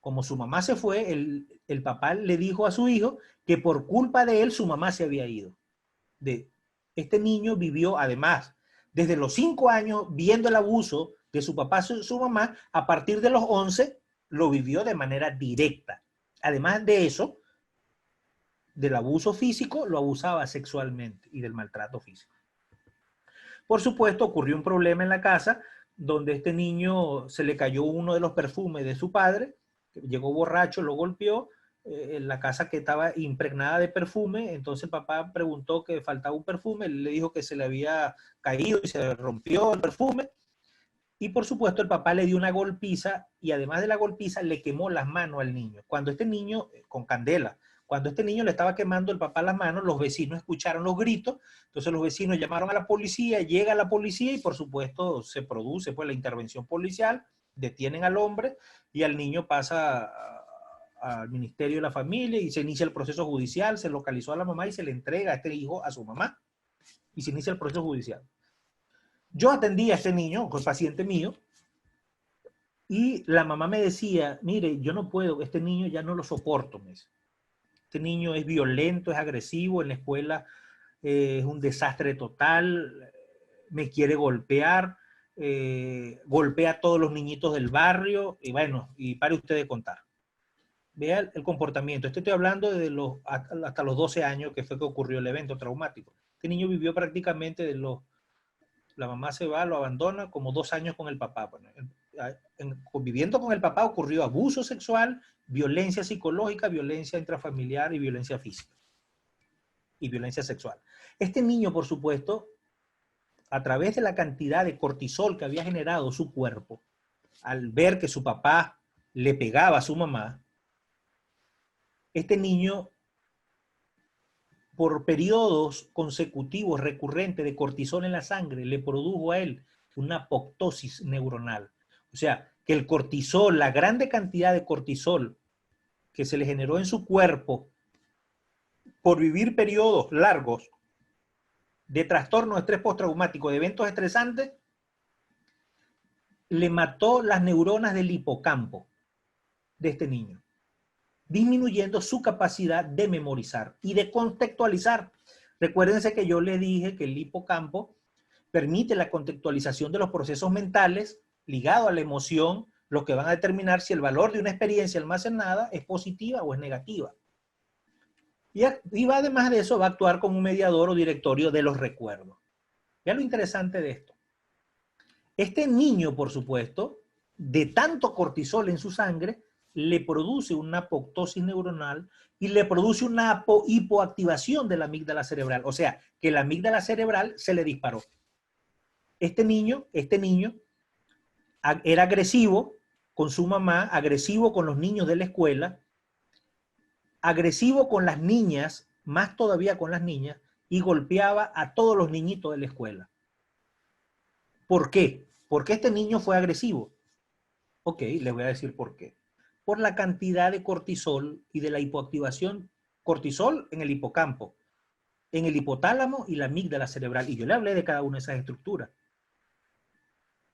Como su mamá se fue, el papá le dijo a su hijo que por culpa de él su mamá se había ido. Este niño vivió, además, desde los 5 años viendo el abuso de su papá y su mamá. A partir de los 11 lo vivió de manera directa. Además de eso, del abuso físico, lo abusaba sexualmente, y del maltrato físico. Por supuesto, ocurrió un problema en la casa donde este niño se le cayó uno de los perfumes de su padre, llegó borracho, lo golpeó, en la casa que estaba impregnada de perfume. Entonces el papá preguntó que faltaba un perfume, él le dijo que se le había caído y se rompió el perfume. Y por supuesto el papá le dio una golpiza, y además de la golpiza le quemó las manos al niño. Cuando este niño, con candela, cuando este niño le estaba quemando el papá las manos, los vecinos escucharon los gritos. Entonces los vecinos llamaron a la policía, llega la policía y por supuesto se produce pues la intervención policial, detienen al hombre y al niño pasa al Ministerio de la Familia y se inicia el proceso judicial, se localizó a la mamá y se le entrega a este hijo a su mamá y se inicia el proceso judicial. Yo atendí a este niño, con paciente mío, y la mamá me decía, mire, yo no puedo, este niño ya no lo soporto. Me dice. Este niño es violento, es agresivo, en la escuela es un desastre total, me quiere golpear, golpea a todos los niñitos del barrio, y bueno, y pare usted de contar. Vea el comportamiento. Estoy hablando de hasta los 12 años que fue que ocurrió el evento traumático. Este niño vivió prácticamente la mamá se va, lo abandona, como 2 años con el papá. Bueno, conviviendo con el papá ocurrió abuso sexual, violencia psicológica, violencia intrafamiliar y violencia física. Y violencia sexual. Este niño, por supuesto, a través de la cantidad de cortisol que había generado su cuerpo, al ver que su papá le pegaba a su mamá, este niño, por periodos consecutivos recurrentes de cortisol en la sangre, le produjo a él una apoptosis neuronal. O sea, que el cortisol, la grande cantidad de cortisol que se le generó en su cuerpo por vivir periodos largos de trastorno de estrés postraumático, de eventos estresantes, le mató las neuronas del hipocampo de este niño, disminuyendo su capacidad de memorizar y de contextualizar. Recuérdense que yo les dije que el hipocampo permite la contextualización de los procesos mentales ligados a la emoción, los que van a determinar si el valor de una experiencia almacenada es positiva o es negativa. Y va, además de eso, va a actuar como un mediador o directorio de los recuerdos. Vean lo interesante de esto. Este niño, por supuesto, de tanto cortisol en su sangre, le produce una apoptosis neuronal y le produce una hipoactivación de la amígdala cerebral. O sea, que la amígdala cerebral se le disparó. Este niño era agresivo con su mamá, agresivo con los niños de la escuela, agresivo con las niñas, más todavía con las niñas, y golpeaba a todos los niñitos de la escuela. ¿Por qué? ¿Por qué este niño fue agresivo? Ok, les voy a decir por qué. Por la cantidad de cortisol y de la hipoactivación cortisol en el hipocampo, en el hipotálamo y la amígdala cerebral. Y yo le hablé de cada una de esas estructuras.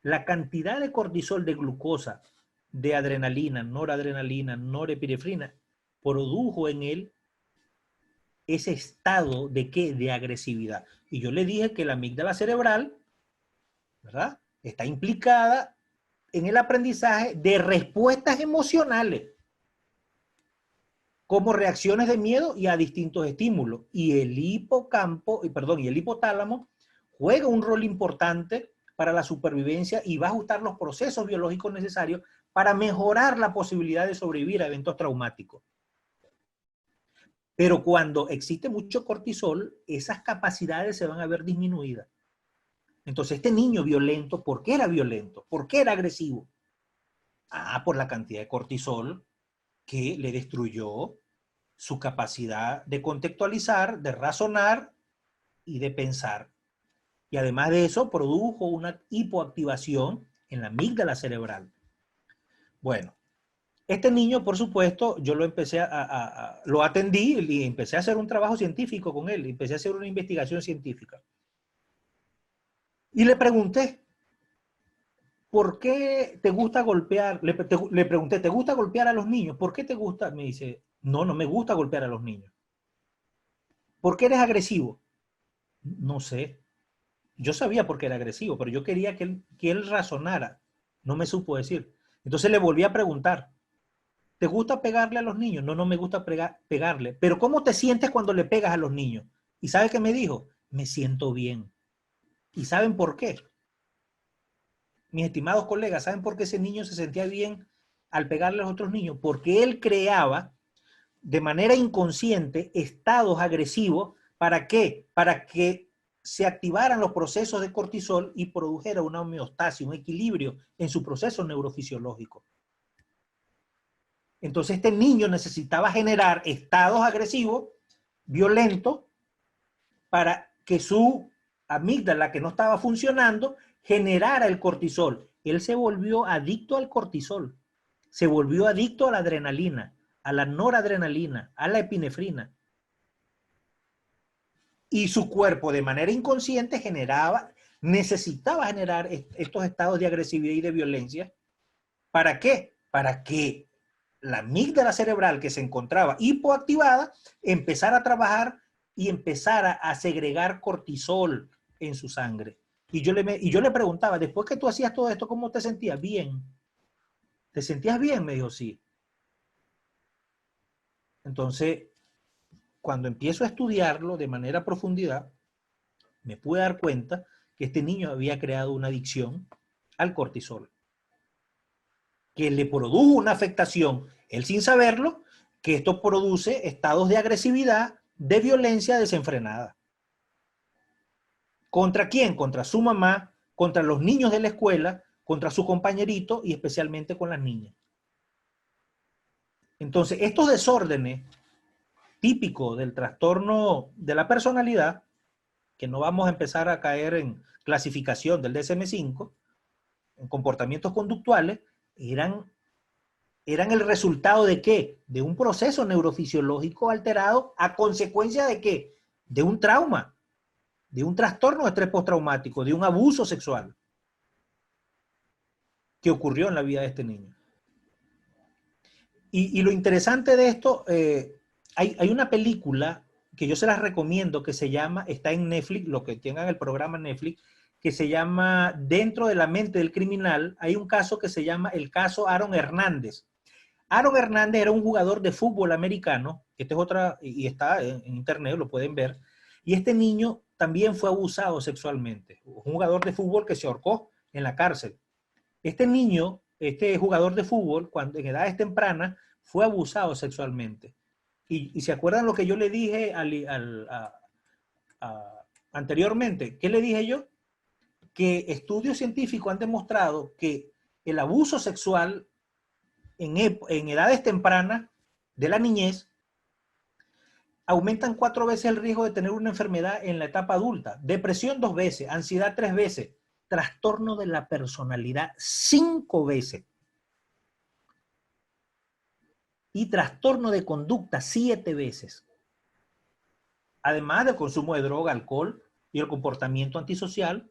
La cantidad de cortisol, de glucosa, de adrenalina, noradrenalina, norepinefrina, produjo en él ese estado de ¿qué? De agresividad. Y yo le dije que la amígdala cerebral, ¿verdad?, está implicada en el aprendizaje de respuestas emocionales, como reacciones de miedo y a distintos estímulos. Y el hipocampo, y el hipotálamo juega un rol importante para la supervivencia y va a ajustar los procesos biológicos necesarios para mejorar la posibilidad de sobrevivir a eventos traumáticos. Pero cuando existe mucho cortisol, esas capacidades se van a ver disminuidas. Entonces, este niño violento, ¿por qué era violento? ¿Por qué era agresivo? Por la cantidad de cortisol que le destruyó su capacidad de contextualizar, de razonar y de pensar. Y además de eso, produjo una hipoactivación en la amígdala cerebral. Bueno, este niño, por supuesto, yo lo atendí y empecé a hacer un trabajo científico con él, empecé a hacer una investigación científica. Y le pregunté, ¿por qué te gusta golpear? Le pregunté, ¿te gusta golpear a los niños? ¿Por qué te gusta? Me dice, no, no me gusta golpear a los niños. ¿Por qué eres agresivo? No sé. Yo sabía por qué era agresivo, pero yo quería que él razonara. No me supo decir. Entonces le volví a preguntar, ¿te gusta pegarle a los niños? No, no me gusta pegarle. Pero ¿cómo te sientes cuando le pegas a los niños? ¿Y sabe qué me dijo? Me siento bien. ¿Y saben por qué? Mis estimados colegas, ¿saben por qué ese niño se sentía bien al pegarle a los otros niños? Porque él creaba de manera inconsciente estados agresivos. ¿Para qué? Para que se activaran los procesos de cortisol y produjera una homeostasis, un equilibrio en su proceso neurofisiológico. Entonces este niño necesitaba generar estados agresivos, violentos, para que su amígdala, que no estaba funcionando, generara el cortisol. Él se volvió adicto al cortisol, se volvió adicto a la adrenalina, a la noradrenalina, a la epinefrina. Y su cuerpo de manera inconsciente necesitaba generar estos estados de agresividad y de violencia. ¿Para qué? Para que la amígdala cerebral, que se encontraba hipoactivada, empezara a trabajar y empezara a segregar cortisol en su sangre. Y yo le preguntaba, después que tú hacías todo esto, ¿cómo te sentías? Bien. ¿Te sentías bien? Me dijo, sí. Entonces, cuando empiezo a estudiarlo de manera profundidad, me pude dar cuenta que este niño había creado una adicción al cortisol, que le produjo una afectación, él sin saberlo, que esto produce estados de agresividad, de violencia desenfrenada. ¿Contra quién? Contra su mamá, contra los niños de la escuela, contra su compañerito y especialmente con las niñas. Entonces, estos desórdenes típicos del trastorno de la personalidad, que no vamos a empezar a caer en clasificación del DSM-5, en comportamientos conductuales, eran el resultado de ¿qué? De un proceso neurofisiológico alterado a consecuencia de ¿qué? De un trauma, de un trastorno de estrés postraumático, de un abuso sexual que ocurrió en la vida de este niño. Y lo interesante de esto, hay una película que yo se las recomiendo que se llama, está en Netflix, lo que tengan el programa Netflix, que se llama Dentro de la mente del criminal. Hay un caso que se llama el caso Aaron Hernández. Aaron Hernández era un jugador de fútbol americano, esta es otra, y está en internet, lo pueden ver, y este niño también fue abusado sexualmente, un jugador de fútbol que se ahorcó en la cárcel. Este niño, este jugador de fútbol, cuando en edades tempranas, fue abusado sexualmente. Y se acuerdan lo que yo le dije anteriormente. ¿Qué le dije yo? Que estudios científicos han demostrado que el abuso sexual en edades tempranas de la niñez aumentan 4 veces el riesgo de tener una enfermedad en la etapa adulta. Depresión 2 veces, ansiedad 3 veces, trastorno de la personalidad 5 veces y trastorno de conducta 7 veces. además del consumo de droga, alcohol y el comportamiento antisocial,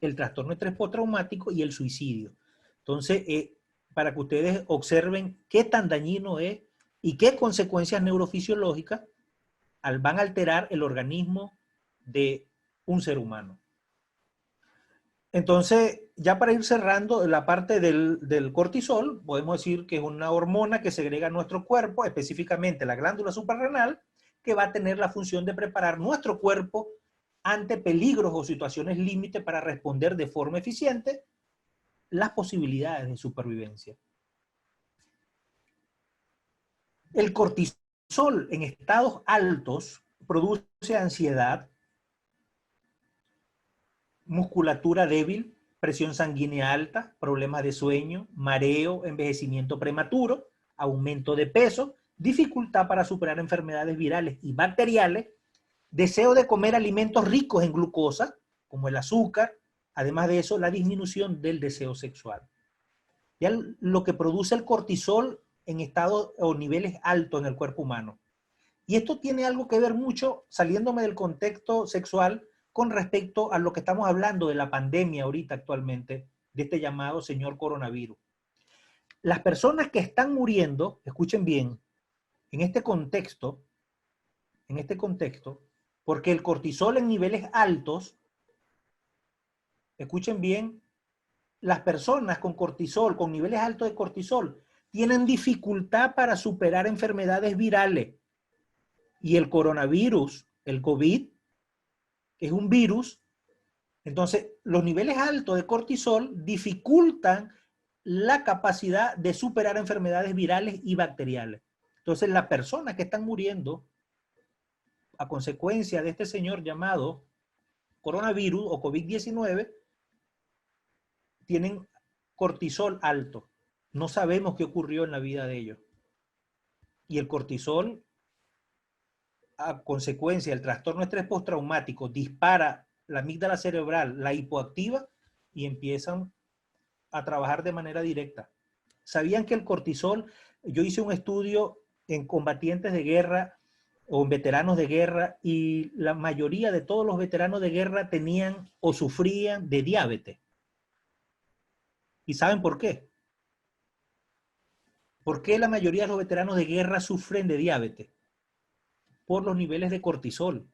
el trastorno de estrés postraumático y el suicidio. Entonces, para que ustedes observen qué tan dañino es y qué consecuencias neurofisiológicas van a alterar el organismo de un ser humano. Entonces, ya para ir cerrando la parte del cortisol, podemos decir que es una hormona que segrega nuestro cuerpo, específicamente la glándula suprarrenal, que va a tener la función de preparar nuestro cuerpo ante peligros o situaciones límite para responder de forma eficiente las posibilidades de supervivencia. El cortisol en estados altos produce ansiedad, musculatura débil, presión sanguínea alta, problemas de sueño, mareo, envejecimiento prematuro, aumento de peso, dificultad para superar enfermedades virales y bacteriales, deseo de comer alimentos ricos en glucosa, como el azúcar, además de eso, la disminución del deseo sexual. Ya lo que produce el cortisol en estados o niveles altos en el cuerpo humano. Y esto tiene algo que ver mucho, saliéndome del contexto sexual, con respecto a lo que estamos hablando de la pandemia ahorita actualmente, de este llamado señor coronavirus. Las personas que están muriendo, escuchen bien, en este contexto, porque el cortisol en niveles altos, escuchen bien, las personas con cortisol, con niveles altos de cortisol, tienen dificultad para superar enfermedades virales. Y el coronavirus, el COVID, que es un virus, entonces los niveles altos de cortisol dificultan la capacidad de superar enfermedades virales y bacteriales. Entonces las personas que están muriendo a consecuencia de este señor llamado coronavirus o COVID-19 tienen cortisol alto. No sabemos qué ocurrió en la vida de ellos. Y el cortisol, a consecuencia del trastorno de estrés postraumático, dispara la amígdala cerebral, la hipoactiva, y empiezan a trabajar de manera directa. ¿Sabían que el cortisol, yo hice un estudio en combatientes de guerra o en veteranos de guerra, y la mayoría de todos los veteranos de guerra tenían o sufrían de diabetes? ¿Y saben por qué? ¿Por qué la mayoría de los veteranos de guerra sufren de diabetes? Por los niveles de cortisol.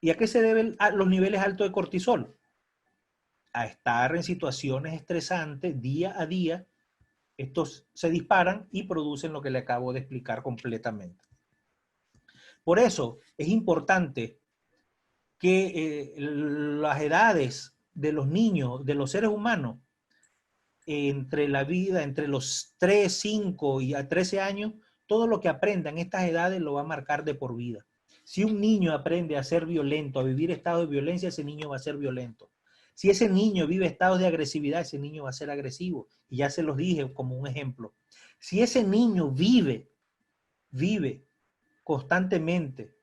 ¿Y a qué se deben los niveles altos de cortisol? A estar en situaciones estresantes día a día. Estos se disparan y producen lo que le acabo de explicar completamente. Por eso es importante que las edades de los niños, de los seres humanos, entre la vida, entre los 3, 5 y a 13 años, todo lo que aprenda en estas edades lo va a marcar de por vida. Si un niño aprende a ser violento, a vivir estados de violencia, ese niño va a ser violento. Si ese niño vive estados de agresividad, ese niño va a ser agresivo. Y ya se los dije como un ejemplo. Si ese niño vive constantemente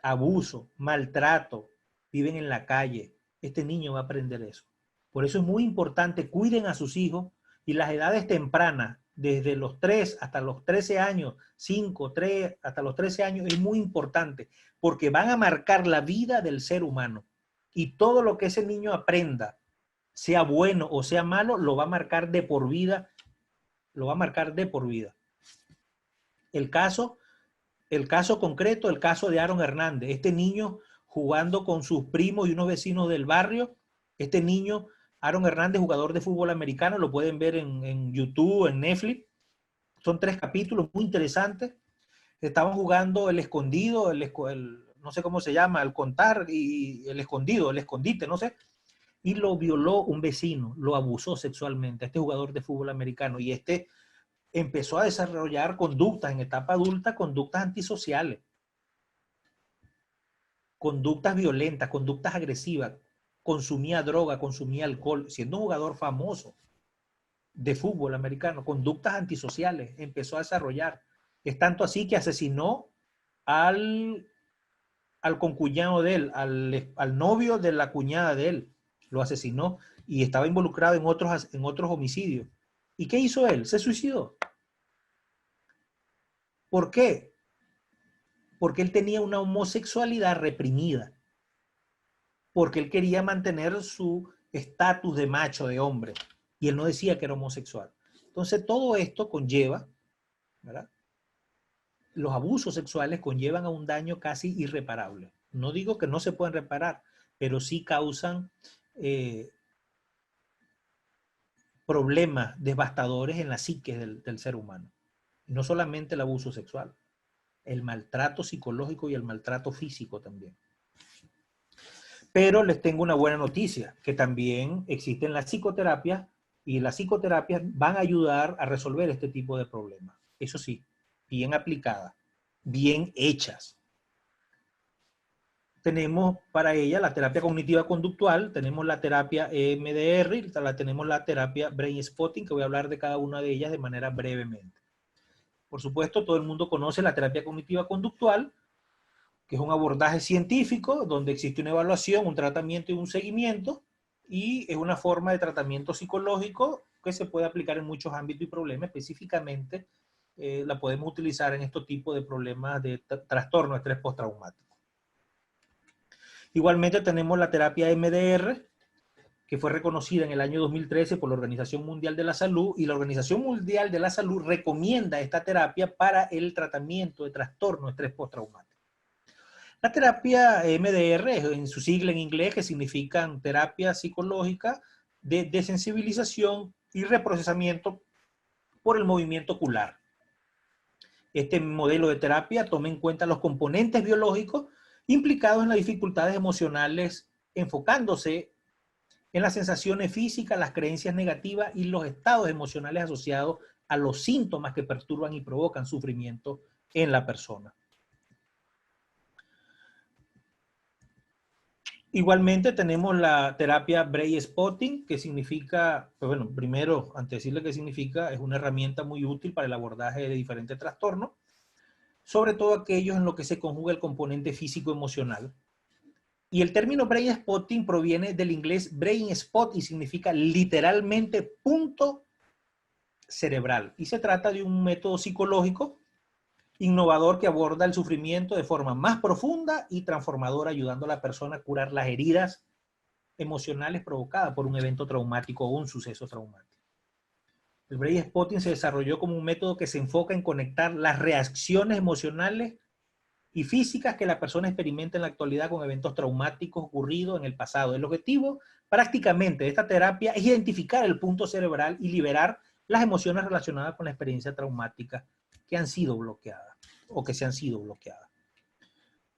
abuso, maltrato, viven en la calle, este niño va a aprender eso. Por eso es muy importante, cuiden a sus hijos, y las edades tempranas, desde los 3 hasta los 13 años, 5, 3, hasta los 13 años, es muy importante, porque van a marcar la vida del ser humano. Y todo lo que ese niño aprenda, sea bueno o sea malo, lo va a marcar de por vida, lo va a marcar de por vida. El caso concreto, el caso de Aaron Hernández, este niño jugando con sus primos y unos vecinos del barrio. Este niño, Aaron Hernández, jugador de fútbol americano, lo pueden ver en YouTube, en Netflix. Son 3 capítulos muy interesantes. Estaban jugando el escondido, no sé cómo se llama, el contar, y el escondido, el escondite, no sé. Y lo violó un vecino, lo abusó sexualmente a este jugador de fútbol americano. Y este empezó a desarrollar conductas en etapa adulta, conductas antisociales, conductas violentas, conductas agresivas, consumía droga, consumía alcohol, siendo un jugador famoso de fútbol americano, conductas antisociales empezó a desarrollar. Es tanto así que asesinó al concuñado de él, al novio de la cuñada de él, lo asesinó, y estaba involucrado en otros homicidios. ¿Y qué hizo él? Se suicidó. ¿Por qué? porque él tenía una homosexualidad reprimida, porque él quería mantener su estatus de macho, de hombre, y él no decía que era homosexual. Entonces todo esto conlleva, ¿verdad? Los abusos sexuales conllevan a un daño casi irreparable. No digo que no se pueden reparar, pero sí causan problemas devastadores en la psique del ser humano. Y no solamente el abuso sexual, el maltrato psicológico y el maltrato físico también. Pero les tengo una buena noticia, que también existen las psicoterapias y las psicoterapias van a ayudar a resolver este tipo de problemas. Eso sí, bien aplicadas, bien hechas. Tenemos para ella la terapia cognitiva conductual, tenemos la terapia EMDR, tenemos la terapia Brain Spotting, que voy a hablar de cada una de ellas de manera brevemente. Por supuesto, todo el mundo conoce la terapia cognitiva conductual, que es un abordaje científico donde existe una evaluación, un tratamiento y un seguimiento, y es una forma de tratamiento psicológico que se puede aplicar en muchos ámbitos y problemas. Específicamente la podemos utilizar en estos tipos de problemas de trastorno de estrés postraumático. Igualmente tenemos la terapia MDR, que fue reconocida en el año 2013 por la Organización Mundial de la Salud, y la Organización Mundial de la Salud recomienda esta terapia para el tratamiento de trastorno de estrés postraumático. La terapia MDR, en su sigla en inglés, que significan terapia psicológica de desensibilización y reprocesamiento por el movimiento ocular. Este modelo de terapia toma en cuenta los componentes biológicos implicados en las dificultades emocionales, enfocándose en las sensaciones físicas, las creencias negativas y los estados emocionales asociados a los síntomas que perturban y provocan sufrimiento en la persona. Igualmente tenemos la terapia Brain Spotting, que significa, pues bueno, primero, antes de decirle qué significa, es una herramienta muy útil para el abordaje de diferentes trastornos, sobre todo aquellos en los que se conjuga el componente físico-emocional. Y el término Brain Spotting proviene del inglés brain spot y significa literalmente punto cerebral. Y se trata de un método psicológico innovador que aborda el sufrimiento de forma más profunda y transformadora, ayudando a la persona a curar las heridas emocionales provocadas por un evento traumático o un suceso traumático. El Brain Spotting se desarrolló como un método que se enfoca en conectar las reacciones emocionales y físicas que la persona experimenta en la actualidad con eventos traumáticos ocurridos en el pasado. El objetivo prácticamente de esta terapia es identificar el punto cerebral y liberar las emociones relacionadas con la experiencia traumática que han sido bloqueadas o que se han sido bloqueadas.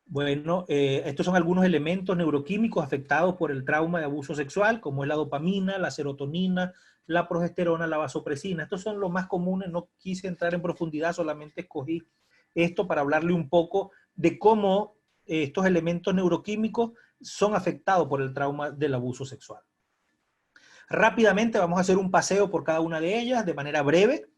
Bueno, estos son algunos elementos neuroquímicos afectados por el trauma de abuso sexual, como es la dopamina, la serotonina, la progesterona, la vasopresina. Estos son los más comunes, no quise entrar en profundidad, solamente escogí esto para hablarle un poco de cómo estos elementos neuroquímicos son afectados por el trauma del abuso sexual. Rápidamente vamos a hacer un paseo por cada una de ellas de manera breve.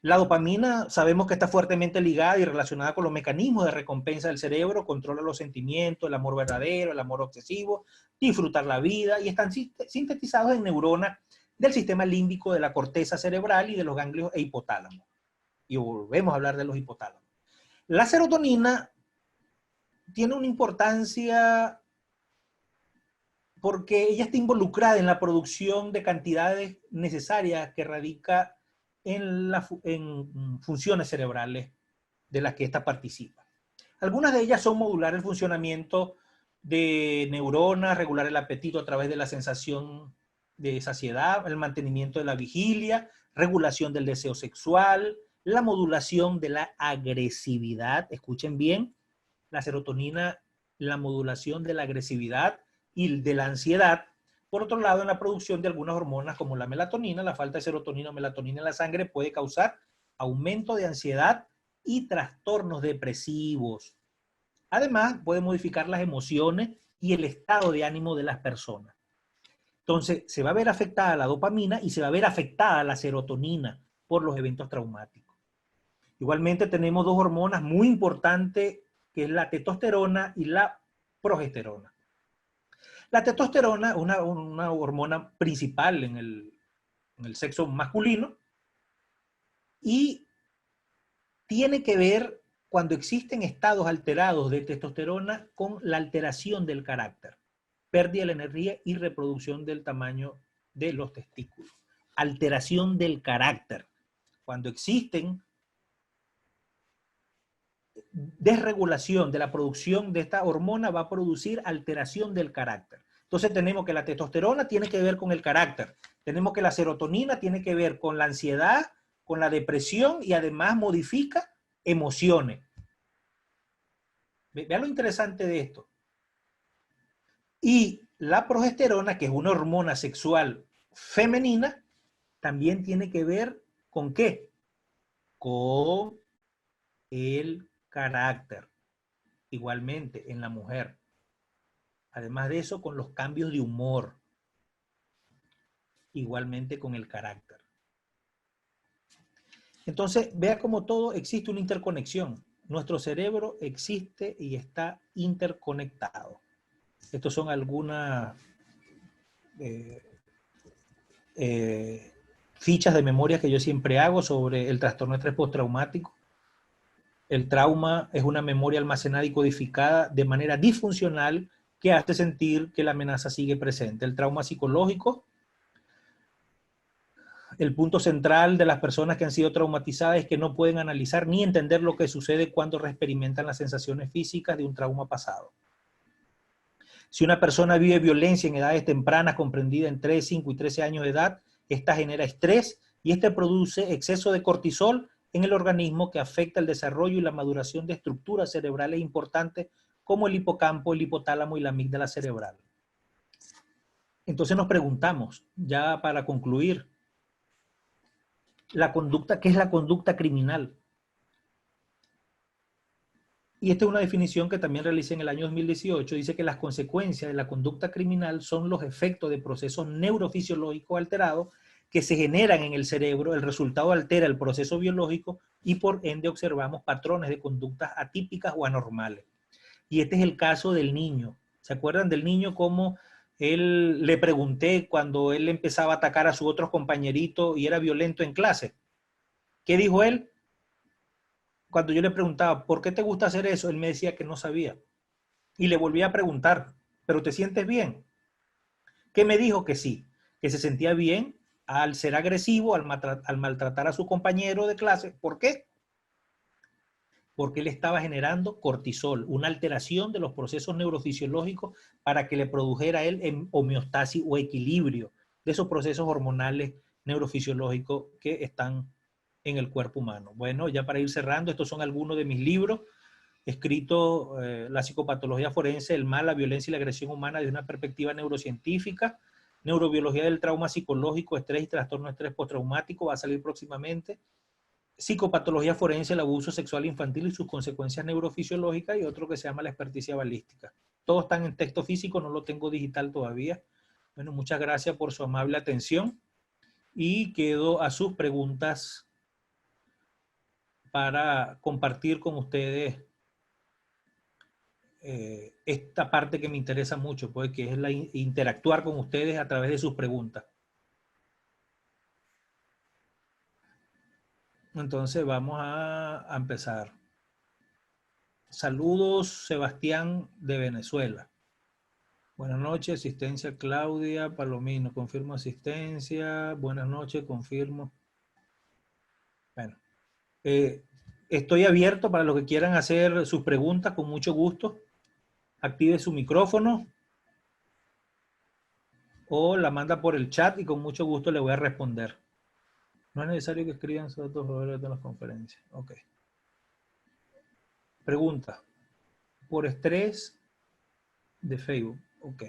La dopamina sabemos que está fuertemente ligada y relacionada con los mecanismos de recompensa del cerebro, controla los sentimientos, el amor verdadero, el amor obsesivo, disfrutar la vida, y están sintetizados en neuronas del sistema límbico, de la corteza cerebral y de los ganglios e hipotálamo. Y volvemos a hablar de los hipotálamos. La serotonina tiene una importancia porque ella está involucrada en la producción de cantidades necesarias que radica en funciones cerebrales de las que ésta participa. Algunas de ellas son modular el funcionamiento de neuronas, regular el apetito a través de la sensación de saciedad, el mantenimiento de la vigilia, regulación del deseo sexual, la modulación de la agresividad. Escuchen bien, la serotonina, la modulación de la agresividad y de la ansiedad. Por otro lado, en la producción de algunas hormonas como la melatonina, la falta de serotonina o melatonina en la sangre puede causar aumento de ansiedad y trastornos depresivos. Además, puede modificar las emociones y el estado de ánimo de las personas. Entonces, se va a ver afectada la dopamina y se va a ver afectada la serotonina por los eventos traumáticos. Igualmente tenemos dos hormonas muy importantes, que es la testosterona y la progesterona. La testosterona es una hormona principal en el sexo masculino y tiene que ver cuando existen estados alterados de testosterona con la alteración del carácter, pérdida de la energía y reproducción del tamaño de los testículos. Alteración del carácter. Cuando existen desregulación de la producción de esta hormona, va a producir alteración del carácter. Entonces tenemos que la testosterona tiene que ver con el carácter, tenemos que la serotonina tiene que ver con la ansiedad, con la depresión y además modifica emociones. Vean lo interesante de esto. Y la progesterona, que es una hormona sexual femenina, también tiene que ver ¿con qué? Con el carácter. Igualmente en la mujer. Además de eso, con los cambios de humor. Igualmente con el carácter. Entonces, vea cómo todo existe una interconexión. Nuestro cerebro existe y está interconectado. Estos son algunas fichas de memoria que yo siempre hago sobre el trastorno de estrés postraumático. El trauma es una memoria almacenada y codificada de manera disfuncional que hace sentir que la amenaza sigue presente. El trauma psicológico, el punto central de las personas que han sido traumatizadas es que no pueden analizar ni entender lo que sucede cuando experimentan las sensaciones físicas de un trauma pasado. Si una persona vive violencia en edades tempranas, comprendida en 3, 5 y 13 años de edad, esta genera estrés y este produce exceso de cortisol en el organismo que afecta el desarrollo y la maduración de estructuras cerebrales importantes como el hipocampo, el hipotálamo y la amígdala cerebral. Entonces nos preguntamos, ya para concluir, la conducta, ¿qué es la conducta criminal? Y esta es una definición que también realicé en el año 2018. Dice que las consecuencias de la conducta criminal son los efectos de procesos neurofisiológicos alterados que se generan en el cerebro. El resultado altera el proceso biológico y por ende observamos patrones de conductas atípicas o anormales. Y este es el caso del niño. ¿Se acuerdan del niño cómo le pregunté cuando él empezaba a atacar a sus otros compañeritos y era violento en clase? ¿Qué dijo él? Cuando yo le preguntaba, ¿por qué te gusta hacer eso? Él me decía que no sabía. Y le volví a preguntar, ¿pero te sientes bien? ¿Qué me dijo? Que sí, que se sentía bien al ser agresivo, al maltratar a su compañero de clase. ¿Por qué? Porque él estaba generando cortisol, una alteración de los procesos neurofisiológicos para que le produjera a él en homeostasis o equilibrio de esos procesos hormonales neurofisiológicos que están en el cuerpo humano. Bueno, ya para ir cerrando, estos son algunos de mis libros escritos, La psicopatología forense, el mal, la violencia y la agresión humana desde una perspectiva neurocientífica, neurobiología del trauma psicológico, estrés y trastorno de estrés postraumático, va a salir próximamente, psicopatología forense, el abuso sexual infantil y sus consecuencias neurofisiológicas, y otro que se llama la experticia balística. Todos están en texto físico, no lo tengo digital todavía. Bueno, muchas gracias por su amable atención y quedo a sus preguntas para compartir con ustedes esta parte que me interesa mucho, pues, que es interactuar con ustedes a través de sus preguntas. Entonces vamos a empezar. Saludos, Sebastián de Venezuela. Buenas noches, asistencia Claudia Palomino, confirmo asistencia. Buenas noches, confirmo. Bueno, estoy abierto para los que quieran hacer sus preguntas con mucho gusto. Active su micrófono o la manda por el chat y con mucho gusto le voy a responder. No es necesario que escriban sus datos de las conferencias. Ok. Pregunta. Por estrés de Facebook. Ok.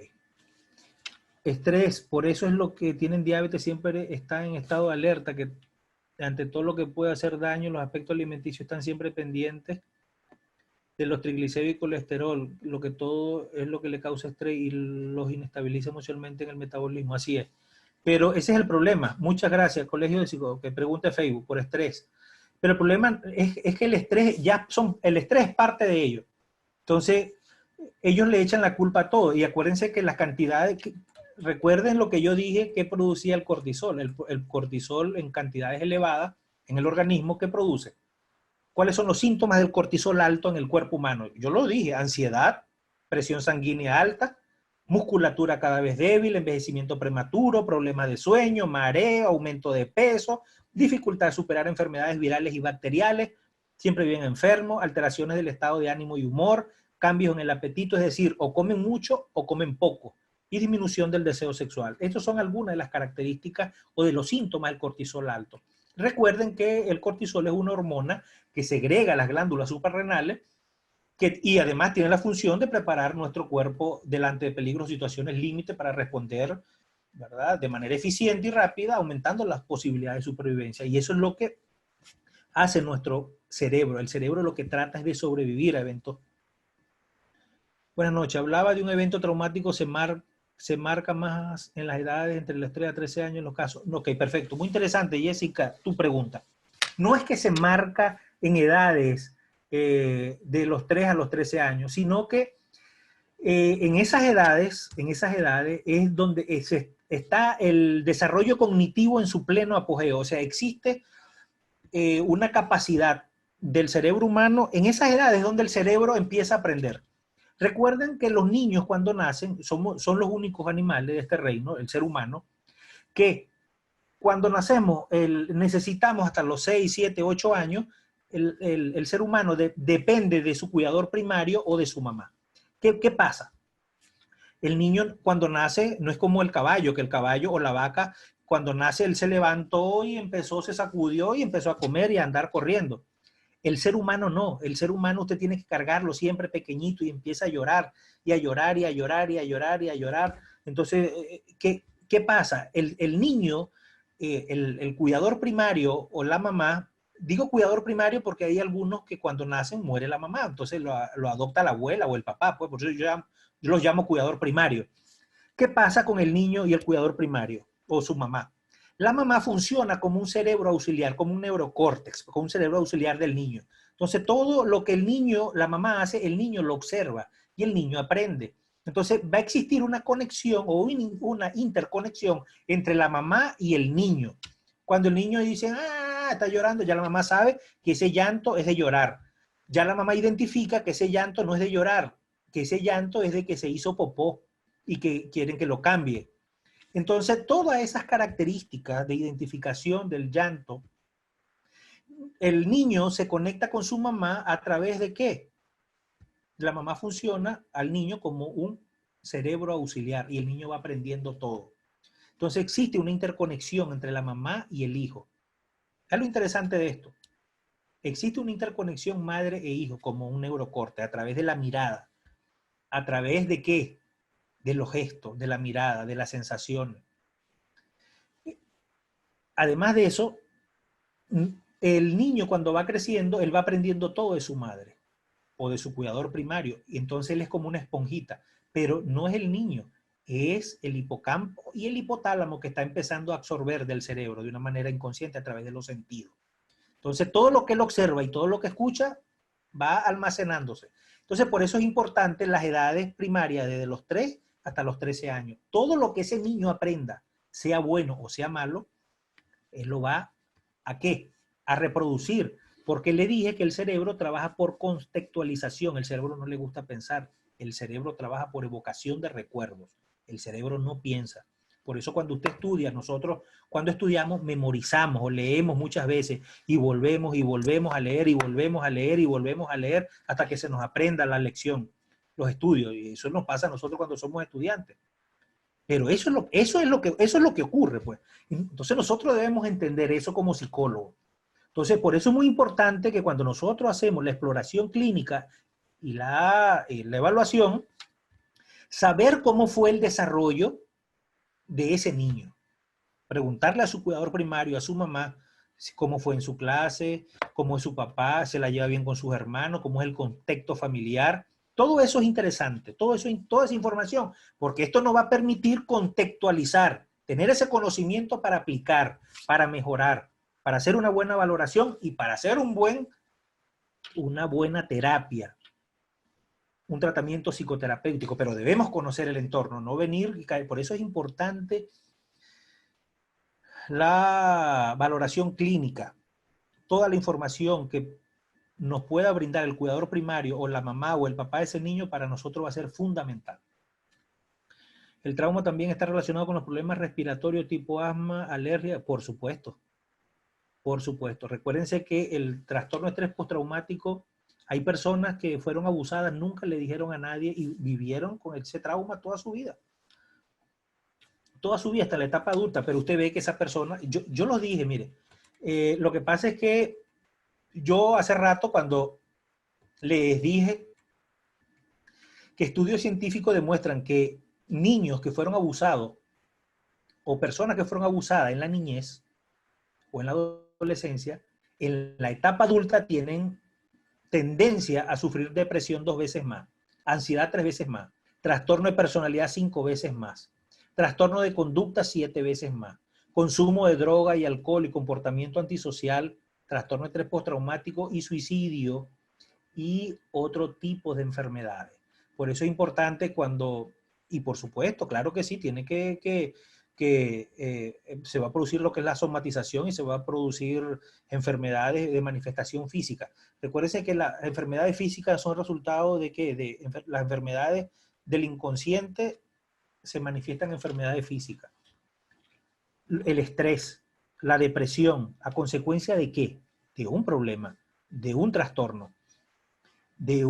Estrés, por eso es lo que tienen diabetes, siempre está en estado de alerta, que ante todo lo que puede hacer daño, los aspectos alimenticios están siempre pendientes de los triglicéridos y colesterol, lo que todo es lo que le causa estrés y los inestabiliza emocionalmente en el metabolismo, así es. Pero ese es el problema. Muchas gracias, Colegio de Psicólogos, que pregunte Facebook por estrés. Pero el problema es que el estrés el estrés es parte de ello. Entonces, ellos le echan la culpa a todo. Y acuérdense que las cantidades, recuerden lo que yo dije que producía el cortisol. El cortisol en cantidades elevadas en el organismo, ¿qué produce? ¿Cuáles son los síntomas del cortisol alto en el cuerpo humano? Yo lo dije, ansiedad, presión sanguínea alta, musculatura cada vez débil, envejecimiento prematuro, problemas de sueño, mareo, aumento de peso, dificultad de superar enfermedades virales y bacteriales, siempre bien enfermo, alteraciones del estado de ánimo y humor, cambios en el apetito, es decir, o comen mucho o comen poco, y disminución del deseo sexual. Estas son algunas de las características o de los síntomas del cortisol alto. Recuerden que el cortisol es una hormona que segrega las glándulas suprarrenales y además tiene la función de preparar nuestro cuerpo delante de peligros, situaciones límite para responder, ¿verdad?, de manera eficiente y rápida, aumentando las posibilidades de supervivencia. Y eso es lo que hace nuestro cerebro. El cerebro lo que trata es de sobrevivir a eventos. Buenas noches. Hablaba de un evento traumático, se marca más en las edades entre los 3 a 13 años en los casos. Ok, perfecto. Muy interesante, Jessica, tu pregunta. No es que se marca en edades de los 3 a los 13 años, sino que en esas edades es donde está el desarrollo cognitivo en su pleno apogeo. O sea, existe una capacidad del cerebro humano en esas edades donde el cerebro empieza a aprender. Recuerden que los niños cuando nacen son los únicos animales de este reino, el ser humano, que cuando nacemos necesitamos hasta los 6, 7, 8 años, el ser humano depende de su cuidador primario o de su mamá. ¿Qué pasa? El niño cuando nace no es como el caballo, que el caballo o la vaca, cuando nace él se levantó y se sacudió y empezó a comer y a andar corriendo. El ser humano no, el ser humano usted tiene que cargarlo siempre pequeñito y empieza a llorar y a llorar y a llorar y a llorar y a llorar. Entonces, ¿qué pasa? El niño, el cuidador primario o la mamá, digo cuidador primario porque hay algunos que cuando nacen muere la mamá, entonces lo adopta la abuela o el papá, pues por eso yo los llamo cuidador primario. ¿Qué pasa con el niño y el cuidador primario o su mamá? La mamá funciona como un cerebro auxiliar, como un neurocórtex, como un cerebro auxiliar del niño. Entonces, todo lo que la mamá hace, el niño lo observa y el niño aprende. Entonces, va a existir una conexión o una interconexión entre la mamá y el niño. Cuando el niño dice, está llorando, ya la mamá sabe que ese llanto es de llorar. Ya la mamá identifica que ese llanto no es de llorar, que ese llanto es de que se hizo popó y que quieren que lo cambie. Entonces, todas esas características de identificación del llanto, el niño se conecta con su mamá a través de ¿qué? La mamá funciona al niño como un cerebro auxiliar y el niño va aprendiendo todo. Entonces, existe una interconexión entre la mamá y el hijo. Es lo interesante de esto. Existe una interconexión madre e hijo como un neurocorte a través de la mirada. ¿A través de qué? De los gestos, de la mirada, de las sensaciones. Además de eso, el niño cuando va creciendo, él va aprendiendo todo de su madre o de su cuidador primario, y entonces él es como una esponjita, pero no es el niño, es el hipocampo y el hipotálamo que está empezando a absorber del cerebro de una manera inconsciente a través de los sentidos. Entonces todo lo que él observa y todo lo que escucha va almacenándose. Entonces por eso es importante las edades primarias, desde los 3 hasta los 13 años. Todo lo que ese niño aprenda, sea bueno o sea malo, él lo va ¿a qué? A reproducir. Porque le dije que el cerebro trabaja por contextualización. El cerebro no le gusta pensar. El cerebro trabaja por evocación de recuerdos. El cerebro no piensa. Por eso cuando usted estudia, nosotros cuando estudiamos memorizamos o leemos muchas veces y volvemos a leer y volvemos a leer y volvemos a leer hasta que se nos aprenda la lección, los estudios. Y eso nos pasa a nosotros cuando somos estudiantes. Pero eso es lo que ocurre, pues. Entonces nosotros debemos entender eso como psicólogos. Entonces, por eso es muy importante que cuando nosotros hacemos la exploración clínica y la evaluación, saber cómo fue el desarrollo de ese niño. Preguntarle a su cuidador primario, a su mamá, cómo fue en su clase, cómo es su papá, se la lleva bien con sus hermanos, cómo es el contexto familiar. Todo eso es interesante, toda esa información, porque esto nos va a permitir contextualizar, tener ese conocimiento para aplicar, para mejorar, para hacer una buena valoración y para hacer una buena terapia, un tratamiento psicoterapéutico, pero debemos conocer el entorno, no venir y caer. Por eso es importante la valoración clínica, toda la información que nos pueda brindar el cuidador primario o la mamá o el papá de ese niño, para nosotros va a ser fundamental. El trauma también está relacionado con los problemas respiratorios tipo asma, alergia, por supuesto. Por supuesto. Recuérdense que el trastorno de estrés postraumático, hay personas que fueron abusadas, nunca le dijeron a nadie y vivieron con ese trauma toda su vida. Toda su vida hasta la etapa adulta, pero usted ve que esa persona, yo los dije, mire, lo que pasa es que yo hace rato cuando les dije que estudios científicos demuestran que niños que fueron abusados o personas que fueron abusadas en la niñez o en la adolescencia, en la etapa adulta tienen tendencia a sufrir depresión 2 veces más, ansiedad 3 veces más, trastorno de personalidad 5 veces más, trastorno de conducta 7 veces más, consumo de droga y alcohol y comportamiento antisocial, trastorno de estrés postraumático y suicidio y otro tipo de enfermedades. Por eso es importante cuando, y por supuesto, claro que sí, tiene que se va a producir lo que es la somatización y se va a producir enfermedades de manifestación física. Recuérdense que las enfermedades físicas son resultado de que las enfermedades del inconsciente se manifiestan en enfermedades físicas. El estrés, la depresión, ¿a consecuencia de qué? De un problema, de un trastorno, de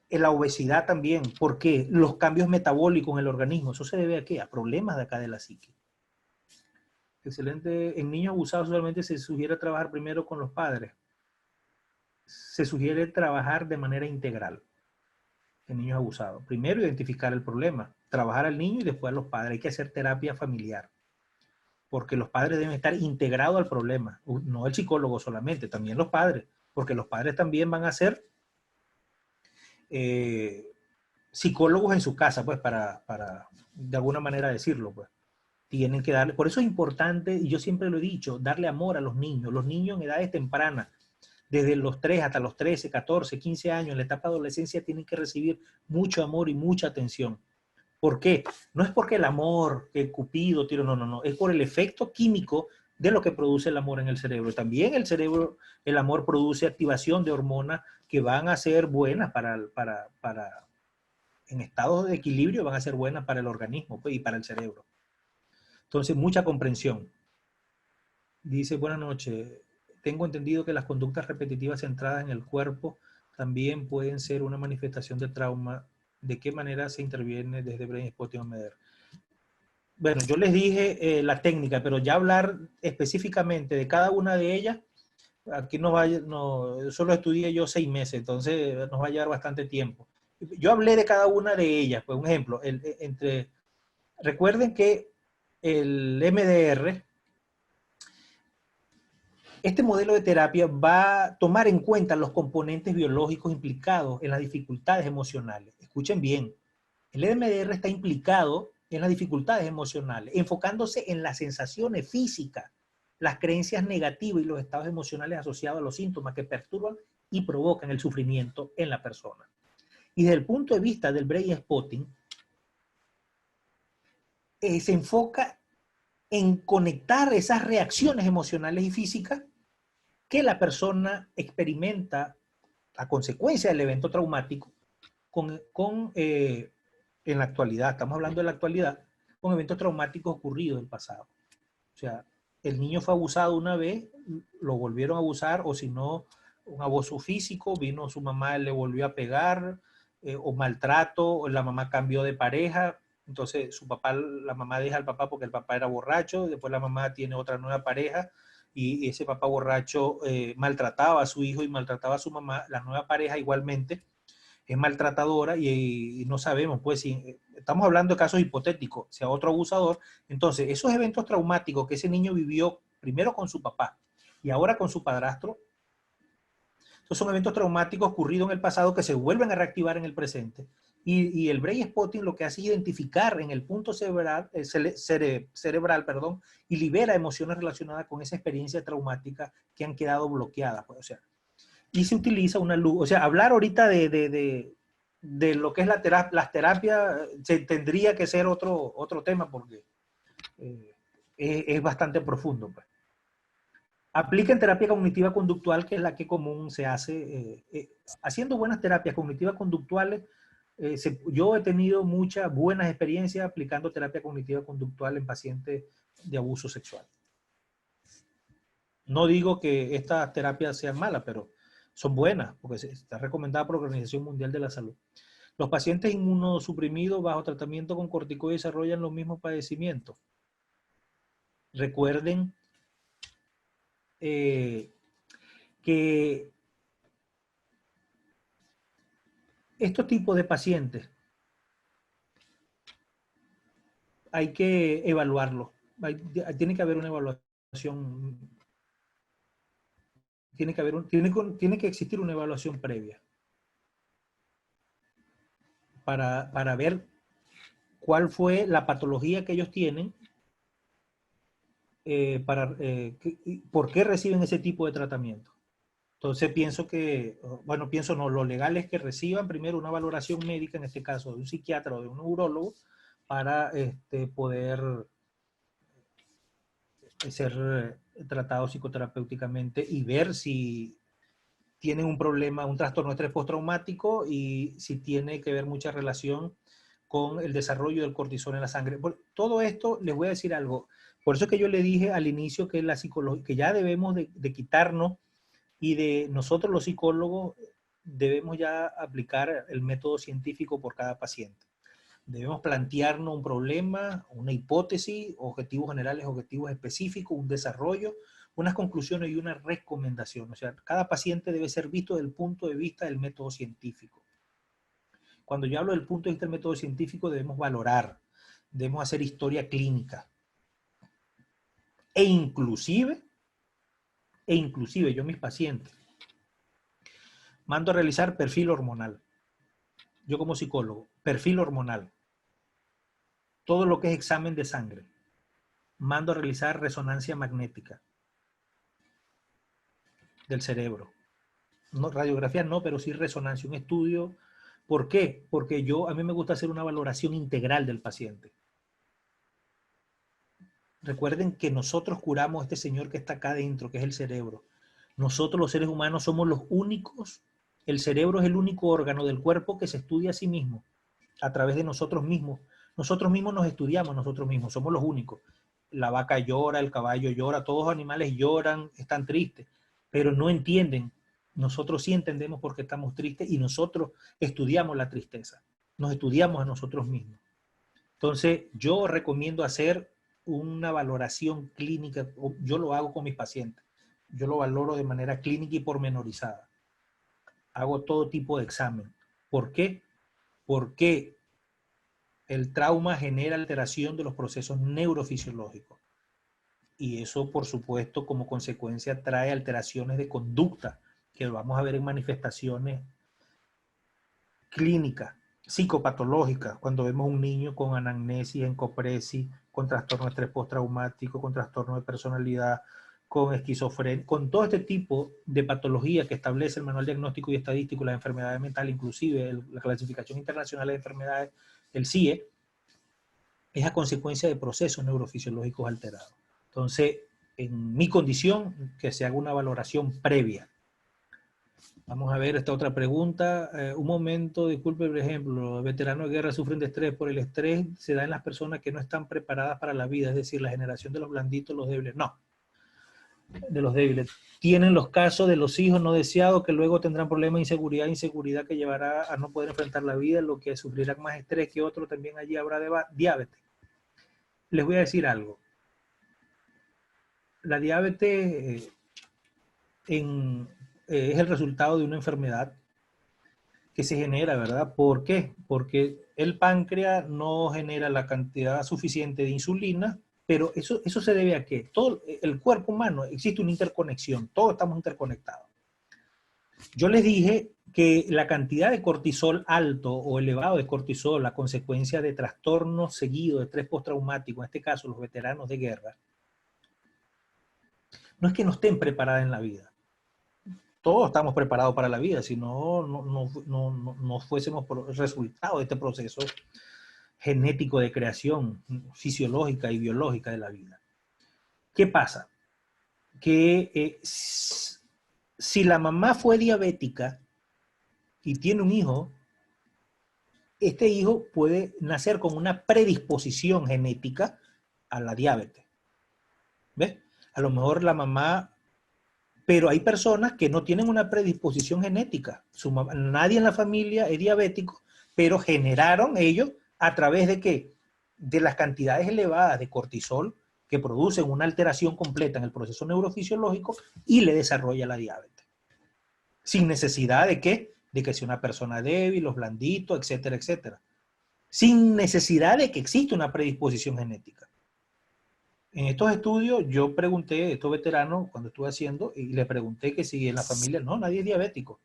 la obesidad también, porque los cambios metabólicos en el organismo, ¿eso se debe a qué? A problemas de acá de la psique. Excelente. En niños abusados usualmente se sugiere trabajar primero con los padres. Se sugiere trabajar de manera integral en niños abusados. Primero identificar el problema, trabajar al niño y después a los padres. Hay que hacer terapia familiar, porque los padres deben estar integrados al problema, no el psicólogo solamente, también los padres, porque los padres también van a ser psicólogos en su casa, pues, para de alguna manera decirlo, pues. Tienen que darle, por eso es importante, y yo siempre lo he dicho, darle amor a los niños en edades tempranas, desde los 3 hasta los 13, 14, 15 años, en la etapa de adolescencia, tienen que recibir mucho amor y mucha atención. ¿Por qué? No es porque el amor, que Cupido, tiro, no, no, no, es por el efecto químico de lo que produce el amor en el cerebro. También el cerebro, el amor produce activación de hormonas que van a ser buenas en estados de equilibrio, van a ser buenas para el organismo, pues, y para el cerebro. Entonces, mucha comprensión. Dice, buenas noches, tengo entendido que las conductas repetitivas centradas en el cuerpo también pueden ser una manifestación de trauma. ¿De qué manera se interviene desde Brain Spotting o MEDER? Bueno, yo les dije la técnica, pero ya hablar específicamente de cada una de ellas, aquí solo estudié yo 6 meses, entonces nos va a llevar bastante tiempo. Yo hablé de cada una de ellas, pues un ejemplo, recuerden que el MDR, este modelo de terapia va a tomar en cuenta los componentes biológicos implicados en las dificultades emocionales. Escuchen bien, el MDR está implicado en las dificultades emocionales, enfocándose en las sensaciones físicas, las creencias negativas y los estados emocionales asociados a los síntomas que perturban y provocan el sufrimiento en la persona. Y desde el punto de vista del Brain Spotting, se enfoca en conectar esas reacciones emocionales y físicas que la persona experimenta a consecuencia del evento traumático en la actualidad. Estamos hablando de la actualidad, con eventos traumáticos ocurridos en el pasado. O sea, el niño fue abusado una vez, lo volvieron a abusar, o si no, un abuso físico, vino su mamá, le volvió a pegar, o maltrato, o la mamá cambió de pareja, entonces la mamá deja al papá porque el papá era borracho, después la mamá tiene otra nueva pareja, y ese papá borracho maltrataba a su hijo y maltrataba a su mamá, la nueva pareja igualmente es maltratadora y no sabemos, pues, si estamos hablando de casos hipotéticos, sea otro abusador. Entonces, esos eventos traumáticos que ese niño vivió primero con su papá y ahora con su padrastro, estos son eventos traumáticos ocurridos en el pasado que se vuelven a reactivar en el presente. Y el Brain Spotting lo que hace es identificar en el punto cerebral, perdón, y libera emociones relacionadas con esa experiencia traumática que han quedado bloqueadas. Pues, o sea, y se utiliza una luz. O sea, hablar ahorita de lo que es las terapias tendría que ser otro tema porque es bastante profundo. Pues. Apliquen terapia cognitiva conductual, que es la que común se hace. Haciendo buenas terapias cognitivas conductuales, yo he tenido muchas buenas experiencias aplicando terapia cognitiva conductual en pacientes de abuso sexual. No digo que estas terapias sean malas, pero son buenas, porque está recomendada por la Organización Mundial de la Salud. Los pacientes inmunosuprimidos bajo tratamiento con corticoides desarrollan los mismos padecimientos. Recuerden que estos tipos de pacientes hay que evaluarlos. Tiene que haber una evaluación. Tiene que existir una evaluación previa para ver cuál fue la patología que ellos tienen, por qué reciben ese tipo de tratamiento. Entonces pienso que, bueno, lo legal es que reciban primero una valoración médica, en este caso de un psiquiatra o de un neurólogo, para poder ser tratados psicoterapéuticamente y ver si tienen un problema, un trastorno de estrés postraumático y si tiene que ver mucha relación con el desarrollo del cortisol en la sangre. Por todo esto, les voy a decir algo. Por eso que yo le dije al inicio que la psicología, que ya debemos de quitarnos y de nosotros los psicólogos debemos ya aplicar el método científico por cada paciente. Debemos plantearnos un problema, una hipótesis, objetivos generales, objetivos específicos, un desarrollo, unas conclusiones y una recomendación. O sea, cada paciente debe ser visto desde el punto de vista del método científico. Cuando yo hablo del punto de vista del método científico, debemos valorar, debemos hacer historia clínica. E inclusive yo mis pacientes mando a realizar perfil hormonal. Yo como psicólogo, perfil hormonal. Todo lo que es examen de sangre. Mando a realizar resonancia magnética del cerebro. No, radiografía no, pero sí resonancia, un estudio. ¿Por qué? Porque a mí me gusta hacer una valoración integral del paciente. Recuerden que nosotros curamos a este señor que está acá adentro, que es el cerebro. Nosotros los seres humanos somos los únicos, el cerebro es el único órgano del cuerpo que se estudia a sí mismo, a través de nosotros mismos. Nosotros mismos nos estudiamos nosotros mismos, somos los únicos. La vaca llora, el caballo llora, todos los animales lloran, están tristes, pero no entienden. Nosotros sí entendemos por qué estamos tristes y nosotros estudiamos la tristeza, nos estudiamos a nosotros mismos. Entonces, yo recomiendo hacer una valoración clínica, yo lo hago con mis pacientes, yo lo valoro de manera clínica y pormenorizada. Hago todo tipo de examen. ¿Por qué? Porque el trauma genera alteración de los procesos neurofisiológicos. Y eso, por supuesto, como consecuencia trae alteraciones de conducta, que vamos a ver en manifestaciones clínicas, psicopatológicas, cuando vemos un niño con anamnesis, encopresis, con trastorno de estrés postraumático, con trastorno de personalidad, con esquizofrenia, con todo este tipo de patologías que establece el Manual Diagnóstico y Estadístico de las Enfermedades Mentales, inclusive la Clasificación Internacional de Enfermedades, el CIE, es a consecuencia de procesos neurofisiológicos alterados. Entonces, en mi condición, que se haga una valoración previa. Vamos a ver esta otra pregunta. Un momento, disculpe, por ejemplo, los veteranos de guerra sufren de estrés. Por el estrés se da en las personas que no están preparadas para la vida, es decir, la generación de los blanditos, los débiles. No, de los débiles. Tienen los casos de los hijos no deseados que luego tendrán problemas de inseguridad que llevará a no poder enfrentar la vida, lo que sufrirán más estrés que otros. También allí habrá diabetes. Les voy a decir algo. La diabetes es el resultado de una enfermedad que se genera, ¿verdad? ¿Por qué? Porque el páncreas no genera la cantidad suficiente de insulina, pero eso se debe a que todo el cuerpo humano existe una interconexión, todos estamos interconectados. Yo les dije que la cantidad de cortisol alto o elevado de cortisol, la consecuencia de trastornos seguidos de estrés postraumático, en este caso los veteranos de guerra, no es que no estén preparados en la vida. Todos estamos preparados para la vida, si no fuésemos por el resultado de este proceso genético de creación fisiológica y biológica de la vida. ¿Qué pasa? que si la mamá fue diabética y tiene un hijo, este hijo puede nacer con una predisposición genética a la diabetes. ¿Ves? A lo mejor la mamá, pero hay personas que no tienen una predisposición genética. Nadie en la familia es diabético, pero generaron ellos a través de qué? De las cantidades elevadas de cortisol que producen una alteración completa en el proceso neurofisiológico y le desarrolla la diabetes. Sin necesidad de qué? De que sea una persona débil, los blanditos, etcétera, etcétera. Sin necesidad de que exista una predisposición genética. En estos estudios yo pregunté a estos veteranos cuando estuve haciendo y le pregunté que si en la familia, no, nadie es diabético,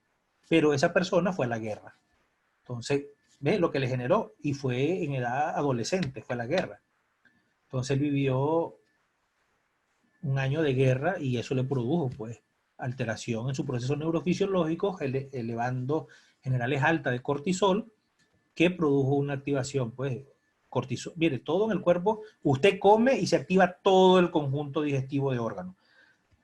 pero esa persona fue a la guerra. Entonces, ¿ves lo que le generó? Y fue en edad adolescente, fue a la guerra. Entonces él vivió un año de guerra y eso le produjo pues alteración en su proceso neurofisiológico, elevando generales altas de cortisol, que produjo una activación pues cortisol. Mire, todo en el cuerpo, usted come y se activa todo el conjunto digestivo de órganos.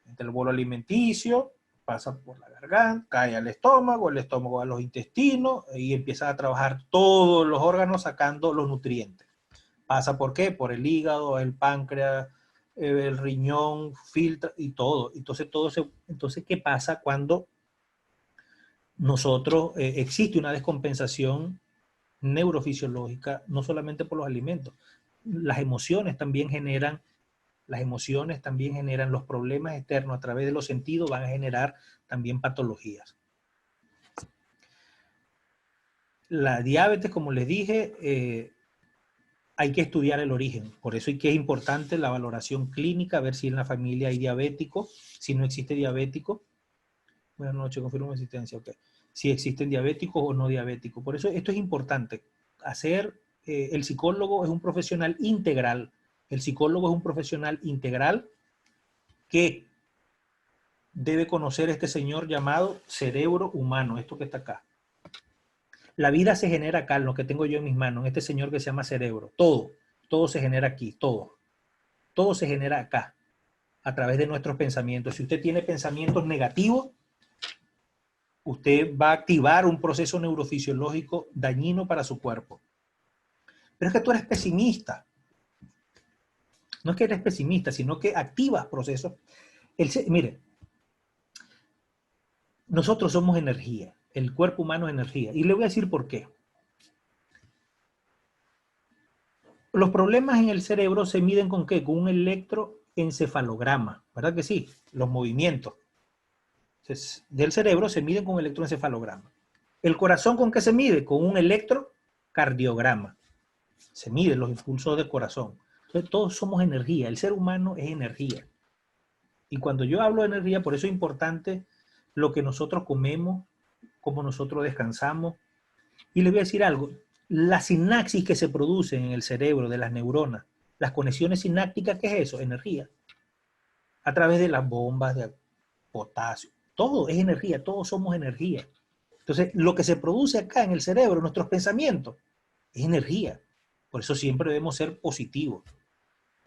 Entre el bolo alimenticio, pasa por la garganta, cae al estómago, el estómago a los intestinos y empieza a trabajar todos los órganos sacando los nutrientes. ¿Pasa por qué? Por el hígado, el páncreas, el riñón, filtra y todo. Entonces, ¿qué pasa cuando nosotros existe una descompensación neurofisiológica, no solamente por los alimentos? Las emociones también generan los problemas externos a través de los sentidos, van a generar también patologías. La diabetes, como les dije, hay que estudiar el origen. Por eso es que es importante la valoración clínica, ver si en la familia hay diabéticos, si no existe diabético. Buenas noches, confirmo existencia. Okay. Si existen diabéticos o no diabéticos. Por eso esto es importante. El psicólogo es un profesional integral. El psicólogo es un profesional integral que debe conocer este señor llamado cerebro humano, esto que está acá. La vida se genera acá, en lo que tengo yo en mis manos, en este señor que se llama cerebro. Todo se genera aquí, todo se genera acá, a través de nuestros pensamientos. Si usted tiene pensamientos negativos, usted va a activar un proceso neurofisiológico dañino para su cuerpo. Pero es que tú eres pesimista. No es que eres pesimista, sino que activas procesos. Mire, nosotros somos energía. El cuerpo humano es energía. Y le voy a decir por qué. Los problemas en el cerebro se miden ¿con qué? Con un electroencefalograma, ¿verdad que sí? Los movimientos del cerebro se miden con un electroencefalograma. ¿El corazón con qué se mide? Con un electrocardiograma. Se miden los impulsos del corazón. Entonces, todos somos energía. El ser humano es energía. Y cuando yo hablo de energía, por eso es importante lo que nosotros comemos, cómo nosotros descansamos. Y les voy a decir algo. La sinapsis que se produce en el cerebro de las neuronas, las conexiones sinápticas, ¿qué es eso? Energía. A través de las bombas de potasio. Todo es energía, todos somos energía. Entonces, lo que se produce acá en el cerebro, nuestros pensamientos, es energía. Por eso siempre debemos ser positivos.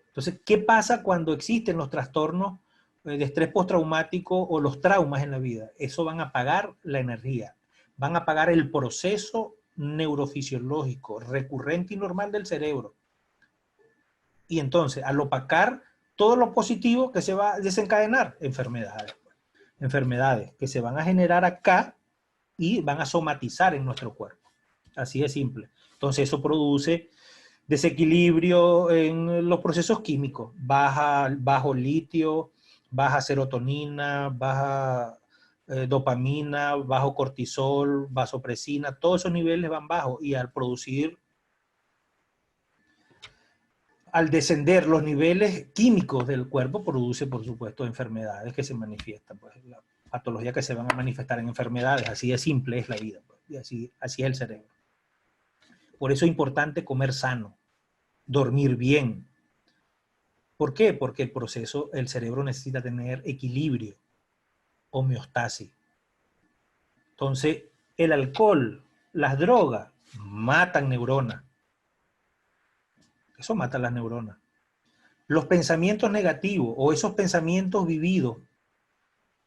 Entonces, ¿qué pasa cuando existen los trastornos de estrés postraumático o los traumas en la vida? Eso van a apagar la energía, van a apagar el proceso neurofisiológico recurrente y normal del cerebro. Y entonces, al opacar todo lo positivo que se va a desencadenar, enfermedades que se van a generar acá y van a somatizar en nuestro cuerpo. Así de simple. Entonces, eso produce desequilibrio en los procesos químicos, bajo litio, baja serotonina, baja dopamina, bajo cortisol, vasopresina, todos esos niveles van bajos y al descender los niveles químicos del cuerpo produce, por supuesto, enfermedades que se manifiestan, pues, la patología que se van a manifestar en enfermedades, así de simple es la vida, pues, y así es el cerebro. Por eso es importante comer sano, dormir bien. ¿Por qué? Porque el cerebro necesita tener equilibrio, homeostasis. Entonces, el alcohol, las drogas, matan neuronas. Eso mata las neuronas. Los pensamientos negativos o esos pensamientos vividos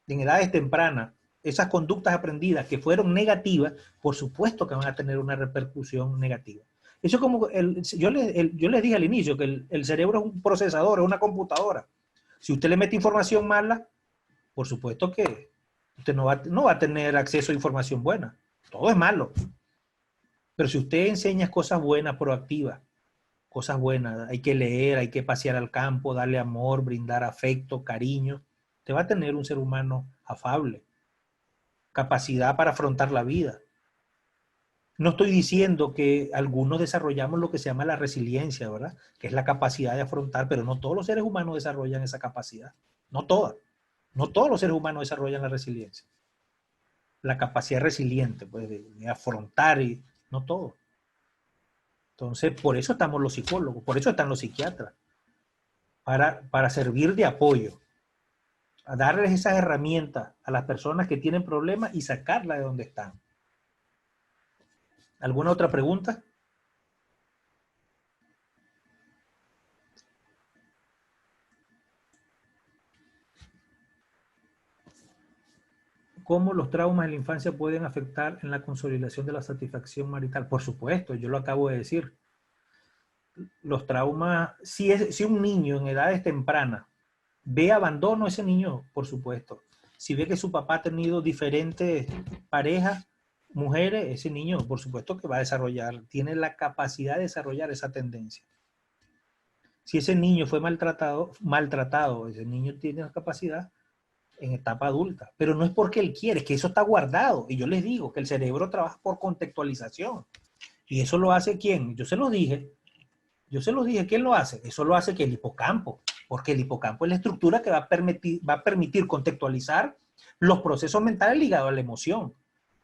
en edades tempranas, esas conductas aprendidas que fueron negativas, por supuesto que van a tener una repercusión negativa. Eso es como, yo les dije al inicio que el cerebro es un procesador, es una computadora. Si usted le mete información mala, por supuesto que usted no va a tener acceso a información buena. Todo es malo. Pero si usted enseña cosas buenas, proactivas, cosas buenas, hay que leer, hay que pasear al campo, darle amor, brindar afecto, cariño, usted va a tener un ser humano afable, capacidad para afrontar la vida. No estoy diciendo que algunos desarrollamos lo que se llama la resiliencia, ¿verdad? Que es la capacidad de afrontar, pero no todos los seres humanos desarrollan esa capacidad. No todas. No todos los seres humanos desarrollan la resiliencia. La capacidad resiliente, pues, de afrontar, y no todo. Entonces, por eso estamos los psicólogos, por eso están los psiquiatras, para servir de apoyo, a darles esas herramientas a las personas que tienen problemas y sacarlas de donde están. ¿Alguna otra pregunta? ¿Cómo los traumas en la infancia pueden afectar en la consolidación de la satisfacción marital? Por supuesto, yo lo acabo de decir. Los traumas, si un niño en edades tempranas ve abandono, ese niño, por supuesto. Si ve que su papá ha tenido diferentes parejas, mujeres, ese niño, por supuesto que va a desarrollar, tiene la capacidad de desarrollar esa tendencia. Si ese niño fue maltratado, ese niño tiene la capacidad en etapa adulta. Pero no es porque él quiere, es que eso está guardado. Y yo les digo que el cerebro trabaja por contextualización. ¿Y eso lo hace quién? Yo se los dije, ¿quién lo hace? Eso lo hace que el hipocampo, porque el hipocampo es la estructura que va a permitir contextualizar los procesos mentales ligados a la emoción,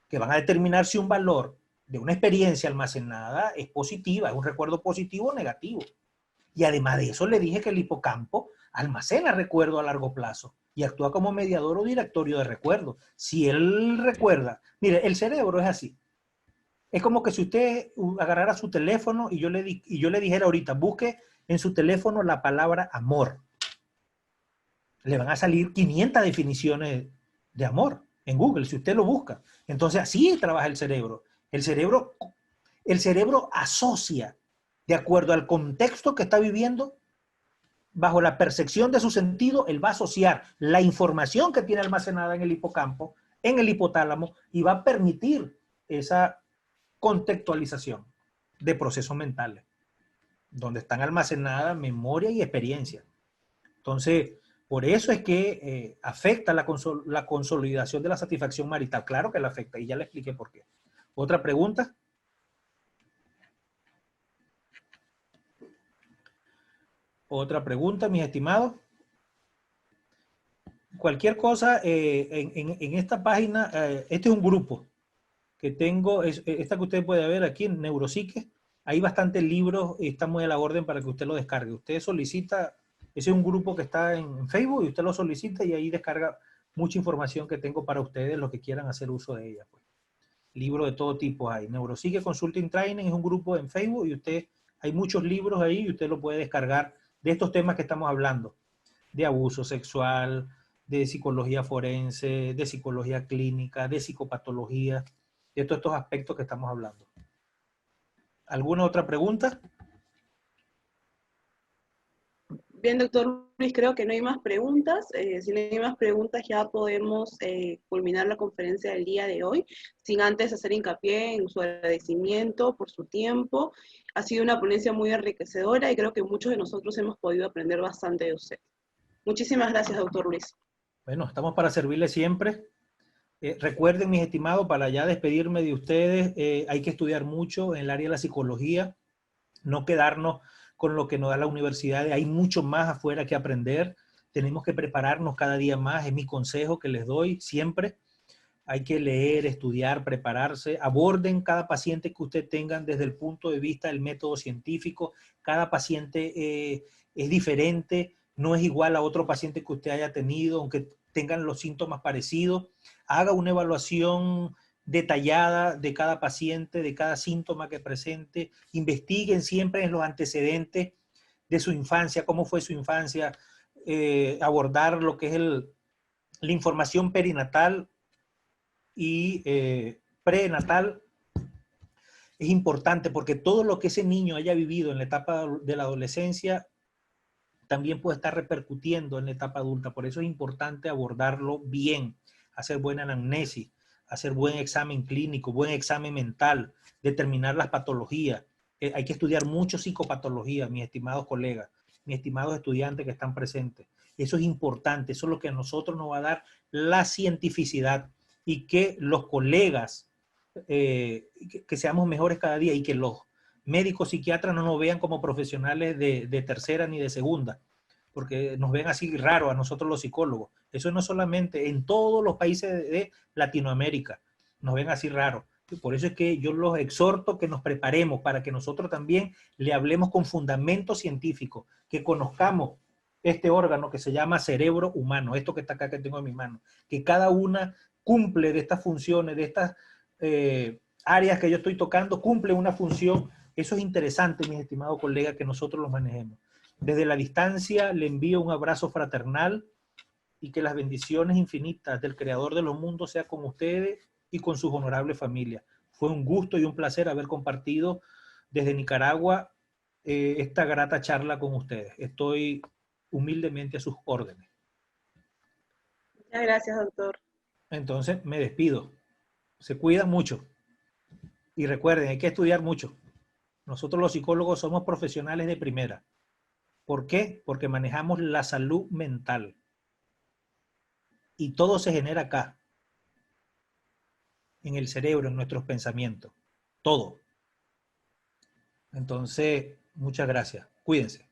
que van a determinar si un valor de una experiencia almacenada es positiva, es un recuerdo positivo o negativo. Y además de eso le dije que el hipocampo almacena recuerdo a largo plazo y actúa como mediador o directorio de recuerdos. Si él recuerda, mire, el cerebro es así. Es como que si usted agarrara su teléfono y yo le dijera ahorita, busque en su teléfono la palabra amor. Le van a salir 500 definiciones de amor en Google, si usted lo busca. Entonces así trabaja el cerebro. El cerebro asocia, de acuerdo al contexto que está viviendo, bajo la percepción de su sentido, él va a asociar la información que tiene almacenada en el hipocampo, en el hipotálamo, y va a permitir esa contextualización de procesos mentales, donde están almacenadas memoria y experiencia. Entonces, por eso es que afecta la consolidación de la satisfacción marital. Claro que la afecta, y ya le expliqué por qué. ¿Otra pregunta? ¿Otra pregunta, mis estimados? Cualquier cosa, en esta página, este es un grupo que tengo, esta que usted puede ver aquí en Neuropsique. Hay bastantes libros y está muy a la orden para que usted lo descargue. Usted solicita, ese es un grupo que está en Facebook y usted lo solicita y ahí descarga mucha información que tengo para ustedes, los que quieran hacer uso de ella. Pues. Libros de todo tipo hay. Neuropsique Consulting Training es un grupo en Facebook y hay muchos libros ahí y usted lo puede descargar de estos temas que estamos hablando, de abuso sexual, de psicología forense, de psicología clínica, de psicopatología, de todos estos aspectos que estamos hablando. ¿Alguna otra pregunta? Bien, doctor Luis, creo que no hay más preguntas. Si no hay más preguntas, ya podemos culminar la conferencia del día de hoy, sin antes hacer hincapié en su agradecimiento por su tiempo. Ha sido una ponencia muy enriquecedora y creo que muchos de nosotros hemos podido aprender bastante de usted. Muchísimas gracias, doctor Luis. Bueno, estamos para servirle siempre. Recuerden, mis estimados, para ya despedirme de ustedes, hay que estudiar mucho en el área de la psicología, no quedarnos con lo que nos da la universidad. Hay mucho más afuera que aprender. Tenemos que prepararnos cada día más. Es mi consejo que les doy siempre. Hay que leer, estudiar, prepararse. Aborden cada paciente que usted tengan desde el punto de vista del método científico. Cada paciente es diferente, no es igual a otro paciente que usted haya tenido, aunque tengan los síntomas parecidos. Haga una evaluación detallada de cada paciente, de cada síntoma que presente. Investiguen siempre en los antecedentes de su infancia, cómo fue su infancia, abordar lo que es la información perinatal y prenatal. Es importante porque todo lo que ese niño haya vivido en la etapa de la adolescencia también puede estar repercutiendo en la etapa adulta. Por eso es importante abordarlo bien, hacer buena anamnesis, hacer buen examen clínico, buen examen mental, determinar las patologías. Hay que estudiar mucho psicopatología, mis estimados colegas, mis estimados estudiantes que están presentes. Eso es importante, eso es lo que a nosotros nos va a dar la cientificidad y que los colegas, que seamos mejores cada día y que los médicos psiquiatras no nos vean como profesionales de tercera ni de segunda, porque nos ven así raro a nosotros los psicólogos. Eso no solamente en todos los países de Latinoamérica, nos ven así raro. Por eso es que yo los exhorto que nos preparemos para que nosotros también le hablemos con fundamento científico, que conozcamos este órgano que se llama cerebro humano, esto que está acá que tengo en mi mano, que cada una cumple de estas funciones, de estas áreas que yo estoy tocando, cumple una función. Eso es interesante, mis estimados colegas, que nosotros los manejemos. Desde la distancia le envío un abrazo fraternal y que las bendiciones infinitas del Creador de los mundos sea con ustedes y con sus honorables familias. Fue un gusto y un placer haber compartido desde Nicaragua esta grata charla con ustedes. Estoy humildemente a sus órdenes. Muchas gracias, doctor. Entonces me despido. Se cuidan mucho. Y recuerden, hay que estudiar mucho. Nosotros los psicólogos somos profesionales de primera. ¿Por qué? Porque manejamos la salud mental. Y todo se genera acá, en el cerebro, en nuestros pensamientos. Todo. Entonces, muchas gracias. Cuídense.